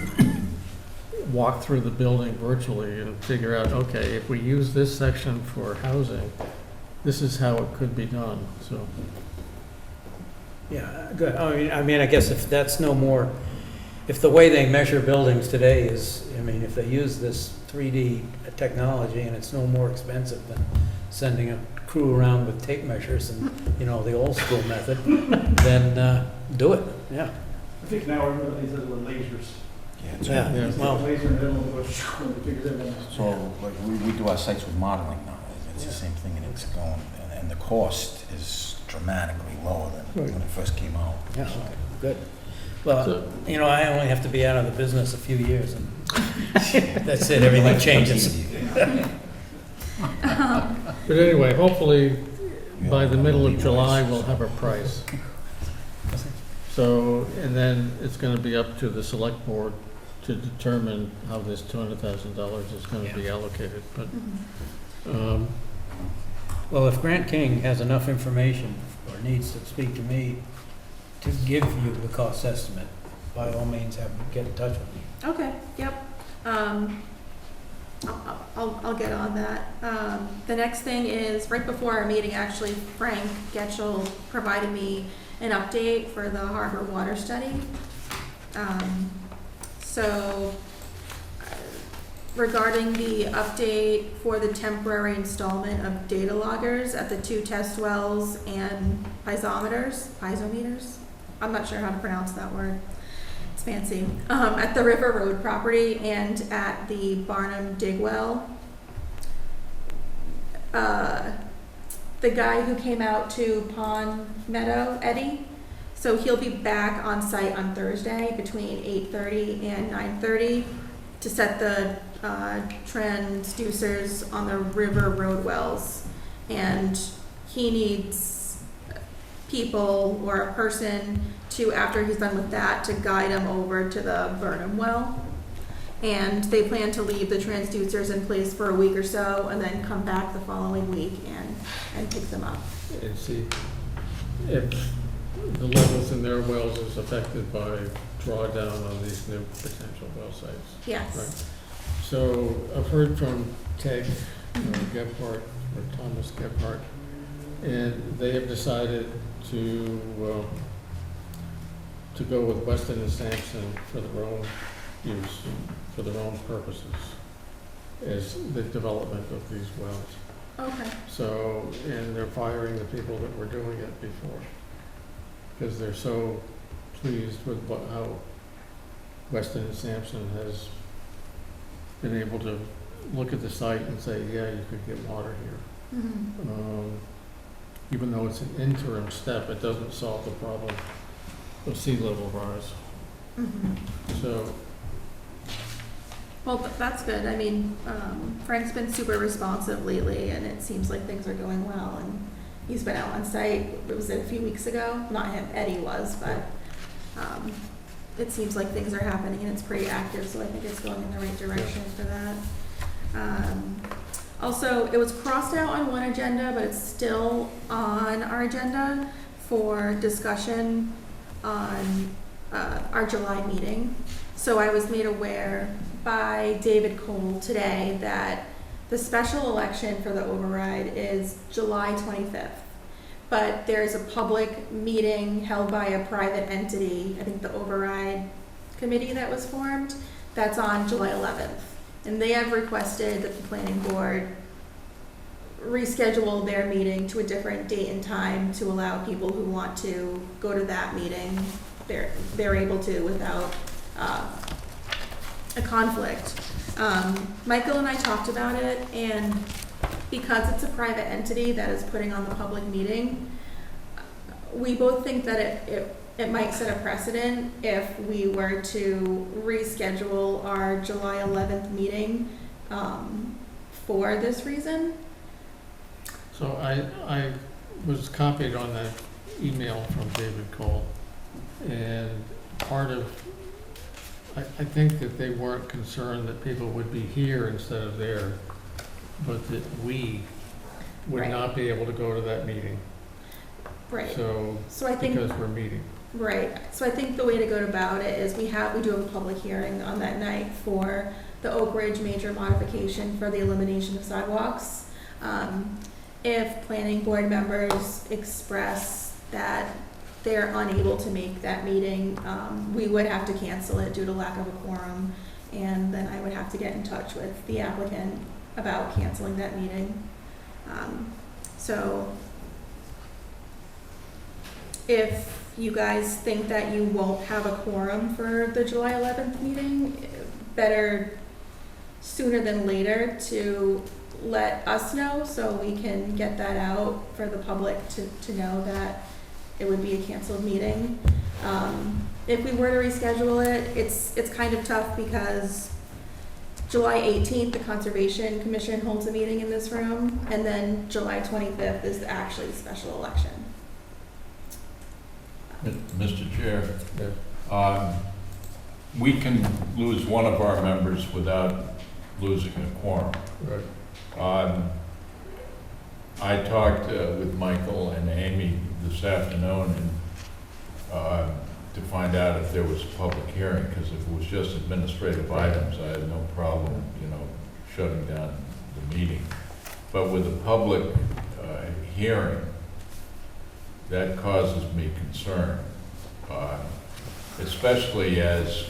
walk through the building virtually and figure out, okay, if we use this section for housing, this is how it could be done, so. Yeah, good. I mean, I guess if that's no more, if the way they measure buildings today is, I mean, if they use this 3D technology and it's no more expensive than sending a crew around with tape measures and, you know, the old school method, then do it, yeah. I think now everybody says with lasers. Yeah, Yeah. well, Laser in the middle, it goes, it figures everything out. So, like, we do our sites with modeling now, it's the same thing, and it's going, and the cost is dramatically lower than when it first came out. yeah, good. Well, you know, I only have to be out of the business a few years and that's it, everything changes. But anyway, hopefully, by the middle of July, we'll have a price. So, and then it's gonna be up to the select board to determine how this $200,000 is gonna be allocated, but, Well, if Grant King has enough information or needs to speak to me to give you the cost estimate, by all means, get in touch with me. Okay, yep. I'll get on that. The next thing is, right before our meeting, actually, Frank Getchell provided me an update for the harbor water study. So regarding the update for the temporary installment of data loggers at the 2 test wells and piezometers, I'm not sure how to pronounce that word. It's fancy. At the River Road property and at the Barnum Dig well. The guy who came out to Pond Meadow, Eddie, so he'll be back on site on Thursday between 8:30 and 9:30 to set the transducers on the River Road wells. And he needs people or a person to, after he's done with that, to guide him over to the Burnham well. And they plan to leave the transducers in place for a week or so and then come back the following week and pick them up. and see if the levels in their wells is affected by drawdown on these new potential well sites. Yes. Right. So I've heard from Ted Gebhardt, or Thomas Gebhardt, and they have decided to go with Weston and Sampson for their own use, for their own purposes, as the development of these wells. Okay. So, and they're firing the people that were doing it before, because they're so pleased with how Weston and Sampson has been able to look at the site and say, yeah, you could get water here. Mm-hmm. Even though it's an interim step, it doesn't solve the problem of sea level rise. Mm-hmm. So, Well, that's good. I mean, Frank's been super responsive lately, and it seems like things are going well. And he's been out on site. It was a few weeks ago. Not him, Eddie was, but it seems like things are happening, and it's pretty active. So I think it's going in the right direction for that. Also, it was crossed out on one agenda, but it's still on our agenda for discussion on our July meeting. So I was made aware by David Cole today that the special election for the override is July 25th. But there's a public meeting held by a private entity, I think the override committee that was formed, that's on July 11th. And they have requested that the planning board reschedule their meeting to a different date and time to allow people who want to go to that meeting, they're able to without a conflict. Michael and I talked about it, and because it's a private entity that is putting on the public meeting, we both think that it might set a precedent if we were to reschedule our July 11th meeting for this reason. so I was copied on that email from David Cole, and part of, I think that they weren't concerned that people would be here instead of there, but that we would Right. not be able to go to that meeting. Right. So, So I think, because we're meeting. right, so I think the way to go about it is we do have a public hearing on that night for the Oak Ridge major modification for the elimination of sidewalks. If planning board members express that they're unable to make that meeting, we would have to cancel it due to lack of a quorum. And then I would have to get in touch with the applicant about canceling that meeting. So if you guys think that you won't have a quorum for the July 11th meeting, better sooner than later to let us know so we can get that out for the public to know that it would be a canceled meeting. If we were to reschedule it, it's kind of tough because July 18th, the Conservation Commission holds a meeting in this room, and then July 25th is actually the special election. Mr. Chair, we can lose one of our members without losing a quorum. Right. I talked with Michael and Amy this afternoon and to find out if there was a public hearing, because if it was just administrative items, I had no problem, shutting down the meeting. But with a public hearing, that causes me concern, especially as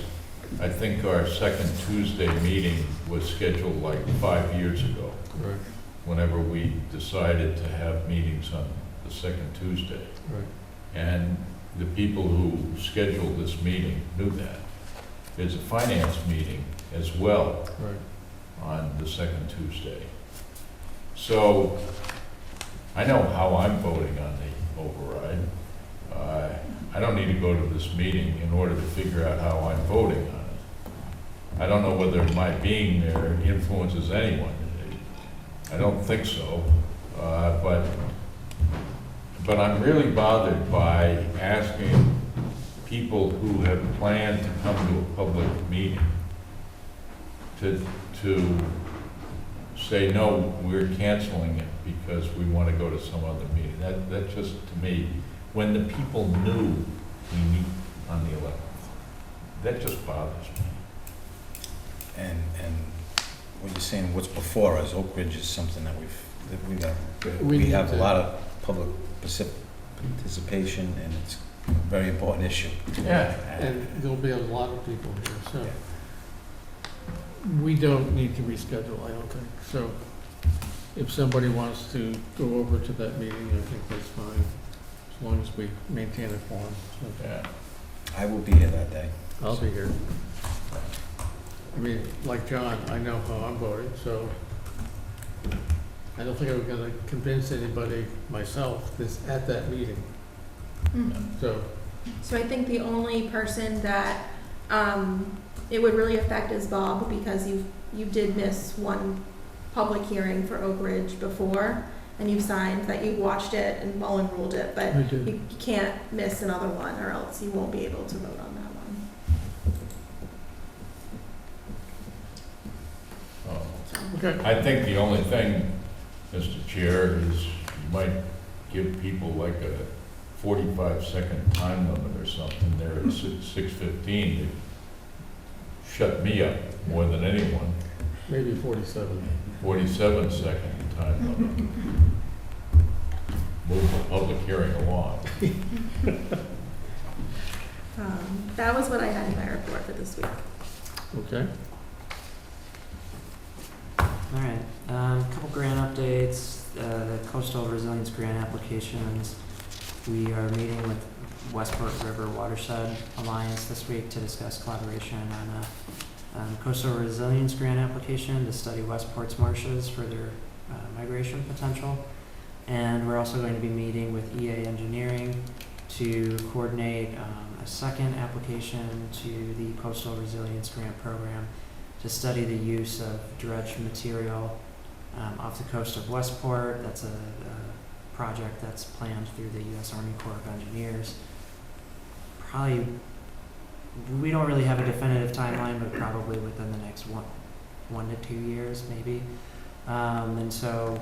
I think our second Tuesday meeting was scheduled like 5 years ago. Right. Whenever we decided to have meetings on the second Tuesday. Right. And the people who scheduled this meeting knew that. There's a finance meeting as well Right. on the second Tuesday. So I know how I'm voting on the override. I don't need to go to this meeting in order to figure out how I'm voting on it. I don't know whether my being there influences anyone. I don't think so, but I'm really bothered by asking people who have planned to come to a public meeting to say, no, we're canceling it because we want to go to some other meeting. That just, to me, when the people knew we meet on the 11th, that just bothers me. And when you're saying what's before us, Oak Ridge is something that we have a lot of public participation, and it's a very important issue. Yeah, and there'll be a lot of people here, so we don't need to reschedule, I don't think. So if somebody wants to go over to that meeting, I think that's fine, as long as we maintain a quorum. So Yeah. I will be here that day. I'll be here. I mean, like John, I know how I'm voting, so I don't think I'm gonna convince anybody myself that's at that meeting, so. So I think the only person that it would really affect is Bob, because you did miss one public hearing for Oak Ridge before, and you signed that you watched it and Mullen ruled it, but I did. you can't miss another one, or else you won't be able to vote on that one. Okay. I think the only thing, Mr. Chair, is you might give people like a 45-second time limit or something there at 6:15 to shut me up more than anyone. Maybe 47. 47-second time limit. Move the public hearing along. That was what I had in my report for this week. Okay. All right, a couple grant updates, the coastal resilience grant applications. We are meeting with Westport River Watershed Alliance this week to discuss collaboration on a coastal resilience grant application to study Westport's marshes for their migration potential. And we're also going to be meeting with EA Engineering to coordinate a second application to the Coastal Resilience Grant Program to study the use of dredged material off the coast of Westport. That's a project that's planned through the U.S. Army Corps of Engineers. Probably, we don't really have a definitive timeline, but probably within the next one to 2 years, maybe. And so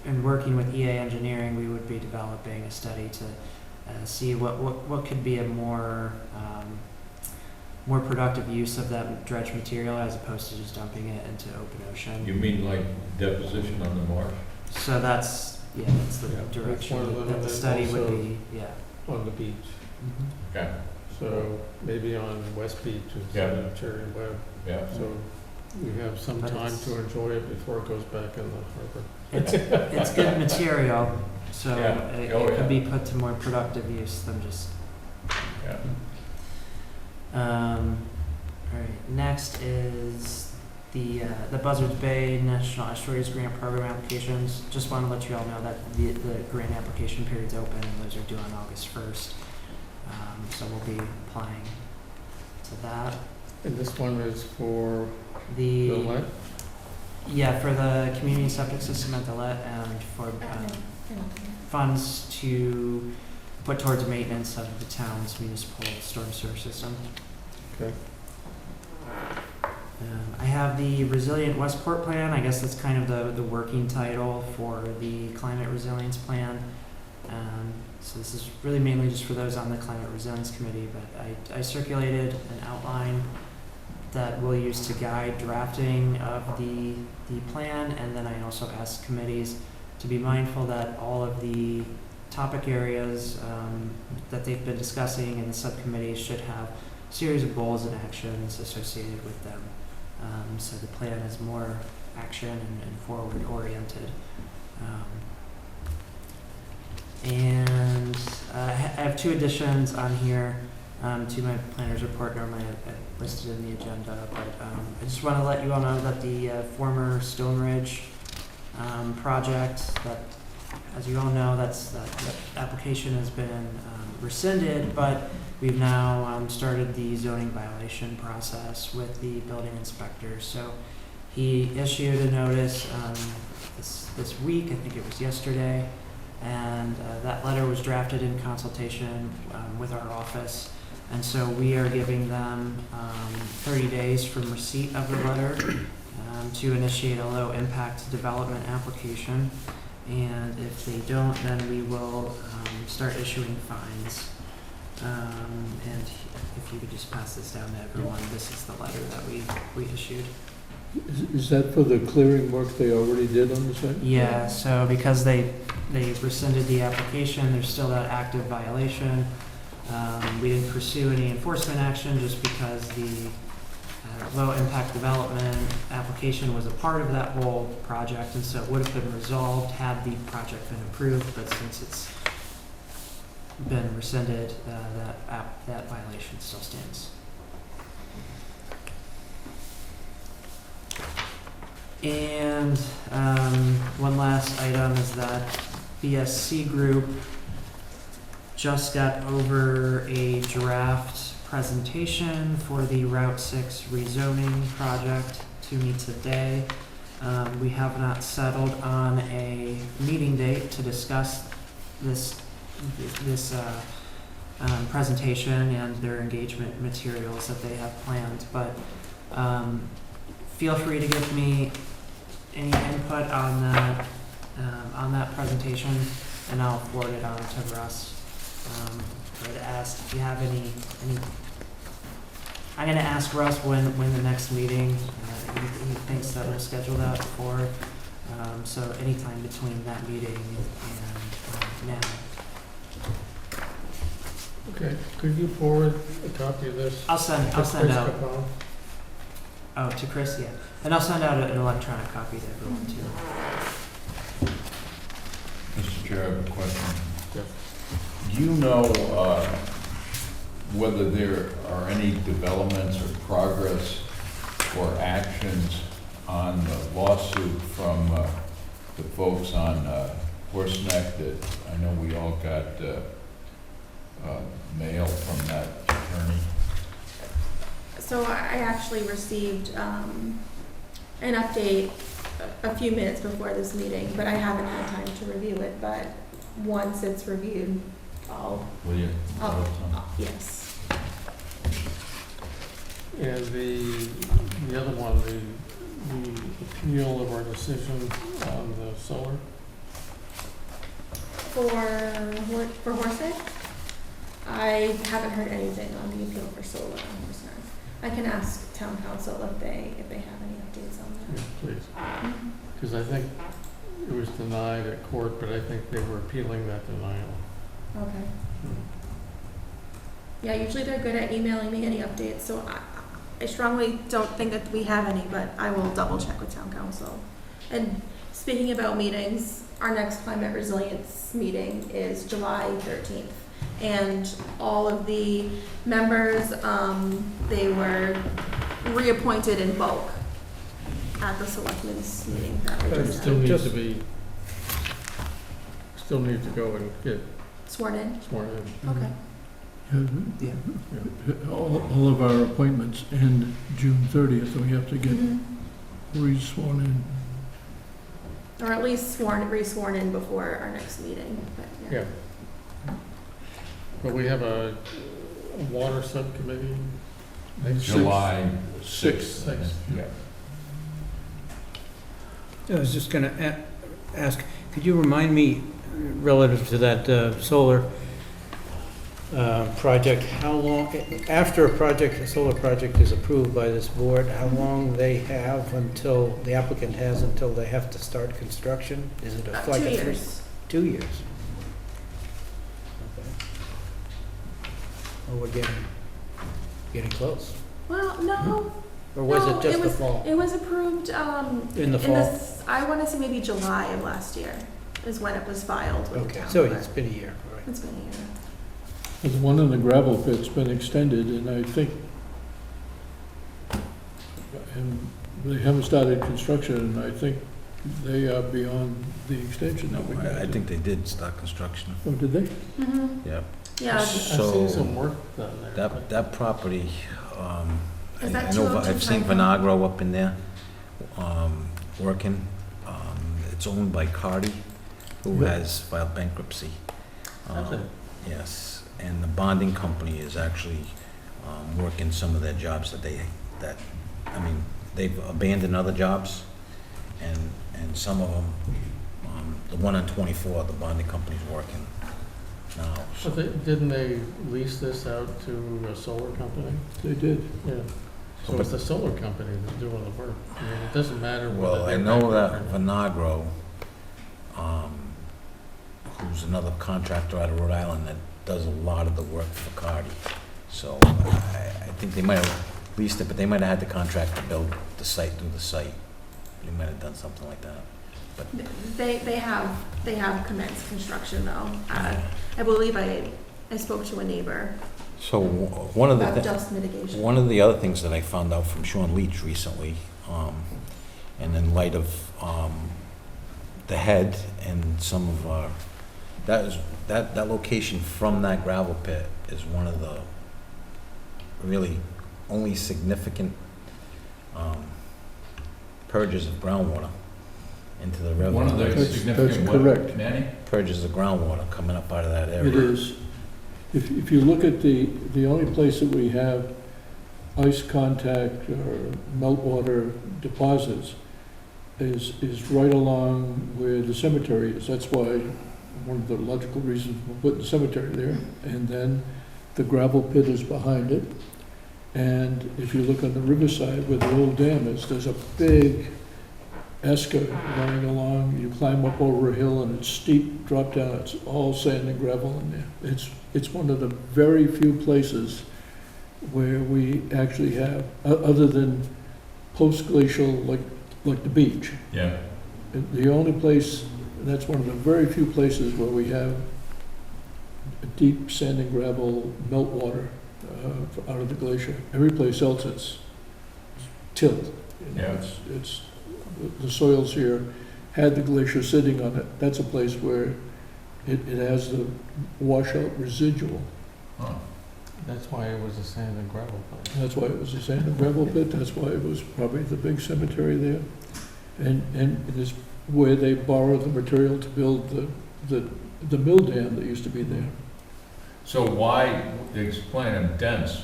in working with EA Engineering, we would be developing a study to see what could be a more productive use of that dredge material as opposed to just dumping it into open ocean. You mean like deposition on the marsh? So that's the Yeah, that's one of direction them, that and the then study would also- be, yeah. On the beach. Okay, So maybe on West Beach Yeah. instead of Cherry Web. yeah. So we have some But time it's- to enjoy it before it goes back in the harbor. It's good material, so Yeah. it Oh, yeah. could be put to more productive use than just. Yeah. All right, next is the Buzzards Bay National Estuaries Grant Program applications. Just want to let you all know that the grant application period's open and those are due on August 1st. So we'll be applying to that. And this one is for The, the what? yeah, for the community septic system at the Let and for funds to put towards maintenance of the town's municipal storm sewer system. Okay. I have the Resilient Westport Plan. I guess that's kind of the working title for the Climate Resilience Plan. So this is really mainly just for those on the Climate Resilience Committee, but I circulated an outline that we'll use to guide drafting of the plan, and then I also asked committees to be mindful that all of the topic areas that they've been discussing in the subcommittees should have a series of goals and actions associated with them. So the plan is more action and forward oriented. And I have two additions on here to my planner's report. Normally I listed in the agenda, but I just want to let you all know that the former Stone Ridge project, that, as you all know, that application has been rescinded, but we've now started the zoning violation process with the building inspector. So he issued a notice this week, I think it was yesterday, and that letter was drafted in consultation with our office. And so we are giving them 30 days from receipt of the letter to initiate a low-impact development application. And if they don't, then we will start issuing fines. And if you could just pass this down to everyone, this is the letter that we issued. Is that for the clearing work they already did on the site? Yeah, so because they rescinded the application, there's still that active violation. We didn't pursue any enforcement action just because the low-impact development application was a part of that whole project, and so it would have been resolved had the project been approved, but since it's been rescinded, that violation still stands. And one last item is that BSC Group just got over a draft presentation for the Route 6 rezoning project to me today. We have not settled on a meeting date to discuss this presentation and their engagement materials that they have planned, but feel free to give me any input on that presentation, and I'll forward it on to Russ. I'd ask if you have any. I'm gonna ask Russ when the next meeting he thinks that we'll schedule that for. So anytime between that meeting and now. Okay, could you forward a copy of this? I'll send to out. Chris Capone? Oh, to Chris, yeah. And I'll send out an electronic copy to everyone too. Mr. Chair, I have a question. Yeah. Do you know whether there are any developments or progress or actions on the lawsuit from the folks on Horse Neck that I know we all got mail from that attorney? So I actually received an update a few minutes before this meeting, but I haven't had time to review it, but once it's reviewed, Will you? yes. And the other one, the appeal of our decision on the solar? For Horset, I haven't heard anything on the appeal for solar on Horset. I can ask town council if they have any updates on Yeah, that. please. Because I think it was denied at court, but I think they were appealing that denial. Okay. Yeah, usually they're good at emailing me any updates, so I strongly don't think that we have any, but I will double check with town council. And speaking about meetings, our next climate resilience meeting is July 13th. And all of the members, they were reappointed in bulk at the selectmen's meeting that we But it just still had. needs to be, still need to go and get Sworn in? sworn in. Okay. All of our appointments end June 30th, and we have to get Mhm. re-sworn in. Or at least re-sworn in before our next meeting, but yeah. Yeah. But we have a water subcommittee. next July Sixth. 6th. Yeah. I was just gonna ask, could you remind me, relative to that solar project, how long, after a solar project is approved by this board, how long they have until, the applicant has until they have to start construction? Is it like 2 a years. 2 years? Okay. Well, we're getting close. Well, no. Or was No, it just the was- fall? It was approved, In the fall? I want to say maybe July of last year is when it was filed with the Okay, town. so but it's been a year, all right. It's been a year. The one in the gravel pit's been extended, and I think, and they haven't started construction, and I think they are beyond the extension that we got. I think they did start construction. Oh, did they? Mm-hmm. Yep. Yeah. I've seen So, some work done there. That property, Is that I know, 202 I've seen Franklin? Vinagro up in there, working. It's owned by Cardi, who Yeah. has filed bankruptcy. That's it. Yes, and the bonding company is actually, working some of their jobs I mean, they've abandoned other jobs, and some of them, the one on 24, the bonding company's working now. So But didn't they lease this out to a solar company? They did. Yeah. So it's the solar company that's doing the work. I mean, it doesn't matter whether Well, I they're know that bankrupt or not. Vinagro, who's another contractor out of Rhode Island that does a lot of the work for Cardi. So I think they might have leased it, but they might have had the contract to build the site, do the site. They might have done something like that. But They have commenced construction though. I believe I spoke to a neighbor so one of the about dust mitigation. One of the other things that I found out from Sean Leach recently, and in light of the head and some of our, that location from that gravel pit is one of the really only significant purges of groundwater into the river. One of the That's significant, correct. what, Manny? Purges of groundwater coming up out of that area. It is. If you look at the only place that we have ice contact or meltwater deposits is right along where the cemetery is. That's why, one of the logical reasons we're putting the cemetery there. And then the gravel pit is behind it. And if you look on the riverside where the old dam is, there's a big esker running along. You climb up over a hill and it's steep drop down. It's all sand and gravel in there. It's one of the very few places where we actually have, other than post-glacial, like the beach. Yeah. The only place, that's one of the very few places where we have a deep sand and gravel meltwater out of the glacier. Every place else it's tilled. You know, Yeah. It's the soils here had the glacier sitting on it. That's a place where it has the washout residual. Huh. That's why it was a sand and gravel pit. That's why it was a sand and gravel pit. That's why it was probably the big cemetery there. And it is where they borrowed the material to build the mill dam that used to be there. So why, explain them dense,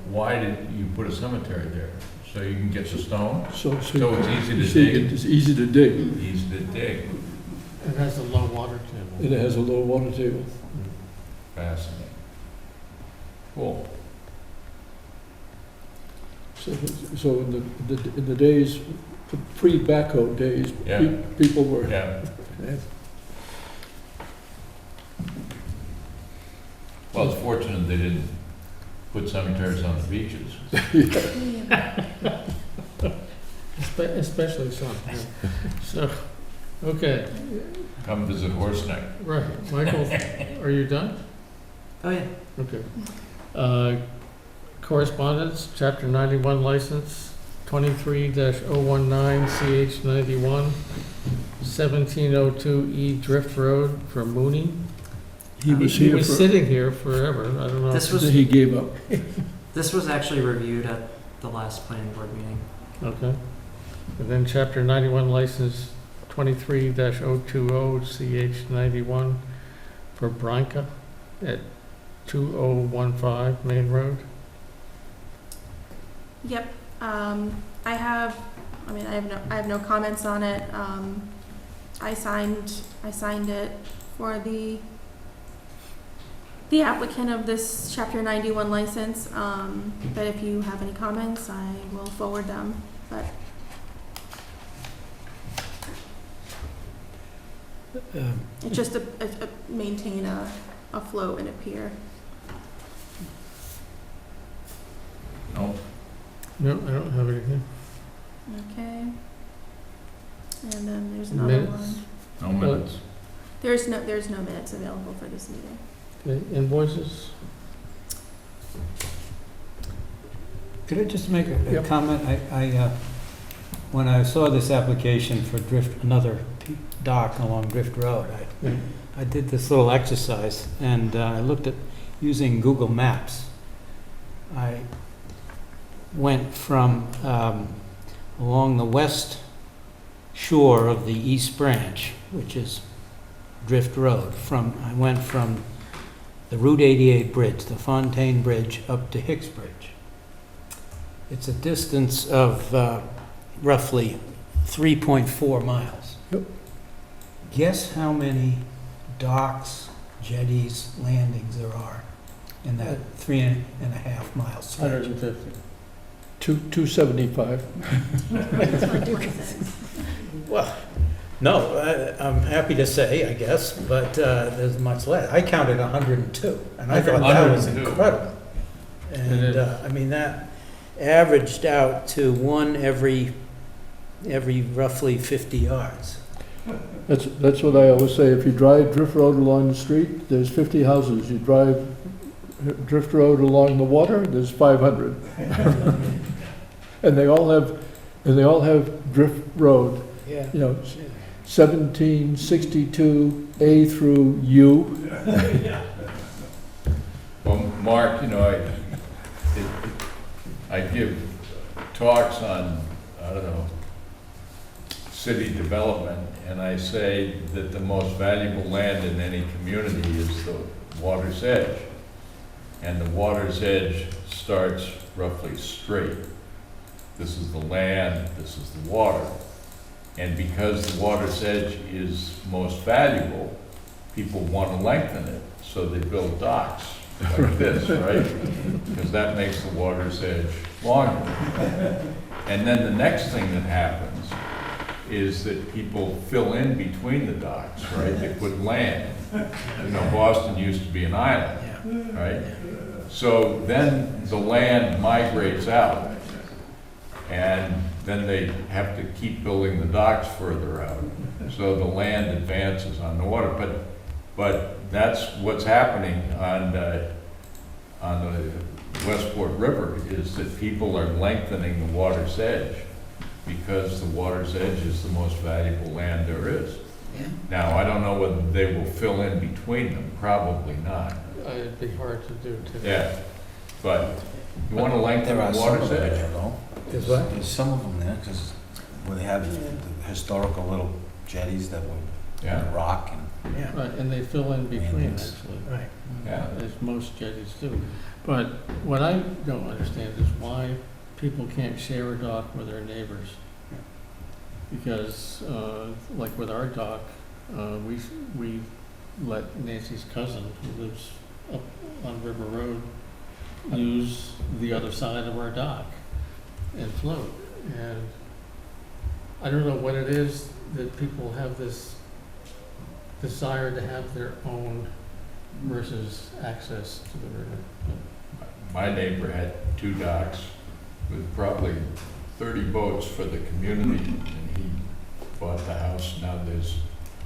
why did you put a cemetery there? So you can get the stone? So So it's easy to see, dig? it's easy to dig, Easy to dig. It has a low water table. and it has a low water table. Fascinating. Cool. So in the days, the pre-backhoe days, Yeah. people were. Yeah. Well, it's fortunate they didn't put cemeteries on the beaches. Especially some. Yeah. So, okay, Come visit Horse Neck. right. Michael, are you done? Oh, yeah. Okay. Correspondence, Chapter 91 license, 23-019 CH 91, 1702 E Drift Road for Mooney. He was He here was for, sitting here forever. I don't know. This was, he gave up. this was actually reviewed at the last planning board meeting. Okay. And then Chapter 91 license, 23-020 CH 91 for Branca at 2015 Main Road. Yep, I have no comments on it. I signed it for the applicant of this Chapter 91 license, but if you have any comments, I will forward them, but. It's just a maintain a float and a pier. No? No, I don't have anything. Okay. And then there's another Minutes? one. No minutes. There's no minutes available for this meeting. Okay, invoices? Could I just make a Yep. comment? When I saw this application for another dock along Drift Road, Yeah. I did this little exercise, and I looked at using Google Maps. I went from along the west shore of the East Branch, which is Drift Road. I went from the Route 88 bridge, the Fontaine Bridge, up to Hicks Bridge. It's a distance of roughly 3.4 miles. Yep. Guess how many docks, jetties, landings there are in that 3.5 mile stretch? 150. 275. Well, no, I'm happy to say, I guess, but there's much less. I counted 102, and I thought that was 102. incredible. It And, is. I mean, that averaged out to one every roughly 50 yards. That's what I always say. If you drive Drift Road along the street, there's 50 houses. You drive Drift Road along the water, there's 500. And they all have Drift Road, Yeah. 1762 A through U. Well, Mark, I give talks on, I don't know, city development, and I say that the most valuable land in any community is the water's edge. And the water's edge starts roughly straight. This is the land, this is the water. And because the water's edge is most valuable, people want to lengthen it, so they build docks like this, right? Because that makes the water's edge longer. And then the next thing that happens is that people fill in between the docks, right? They put land. Boston used to be an island, right? So then the land migrates out, and then they have to keep building the docks further out. So the land advances on the water, but that's what's happening on the Westport River, is that people are lengthening the water's edge because the water's edge is the most valuable land there is. Yeah. Now, I don't know whether they will fill in between them, probably not. It'd be hard to do today. Yeah, but you want to lengthen There are the some water's of them edge. there, though. Is what? There's some of them there, because where they have the historical little jetties that were Yeah. rock, and Yeah. Right, and they fill in between, actually. Right. Yeah. As most jetties do. But what I don't understand is why people can't share a dock with their neighbors. Because, like with our dock, we let Nancy's cousin, who lives up on River Road, use the other side of our dock and float. And I don't know what it is that people have this desire to have their own versus access to the river. My neighbor had 2 docks with probably 30 boats for the community, and he bought the house. Now there's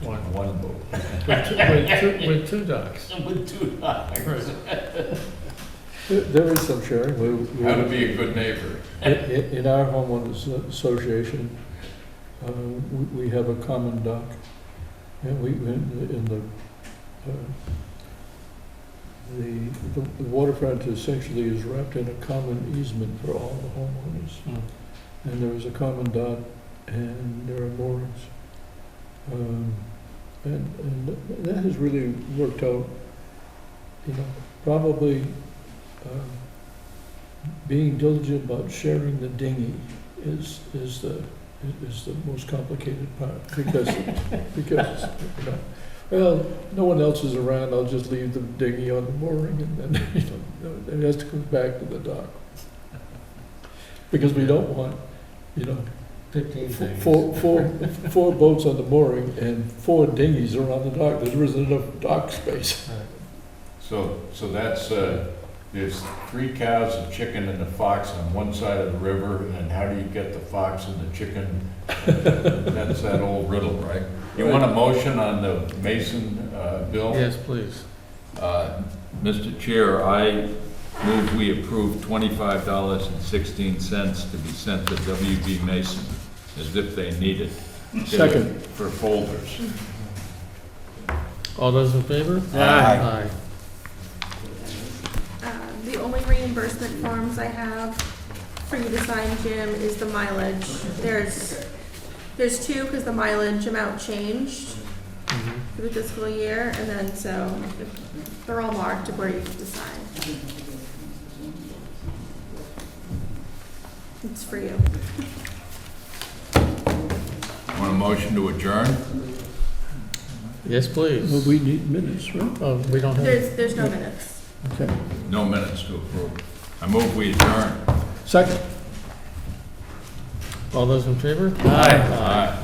one boat. With two docks. With 2 docks. There is some sharing. How to be a good neighbor. In our homeowners association, we have a common dock. And the waterfront essentially is wrapped in a common easement for all the homeowners. And there is a common dock, and there are moorings. And that has really worked out, probably being diligent about sharing the dinghy is the most complicated part, because well, no one else is around, I'll just leave the dinghy on the mooring, and then, it has to come back to the dock. Because we don't want, 15 things. four boats on the mooring and 4 dinghies are on the dock, there isn't enough dock space. So that's, there's 3 cows, a chicken, and a fox on one side of the river, and how do you get the fox and the chicken? That's that old riddle, right? You want a motion on the Mason bill? Yes, please. Mr. Chair, I move we approve $25.16 to be sent to WB Mason, as if they need it. Second. For folders. All those in favor? Aye. The only reimbursement forms I have for you to sign, Jim, is the mileage. There's 2, because the mileage amount changed for the fiscal year, and then so they're all marked where you have to sign. It's for you. Want a motion to adjourn? Yes, please. Well, we need minutes, right? Oh, we don't have. There's no minutes. Okay. No minutes to approve. I move we adjourn. Second. All those in favor? Aye.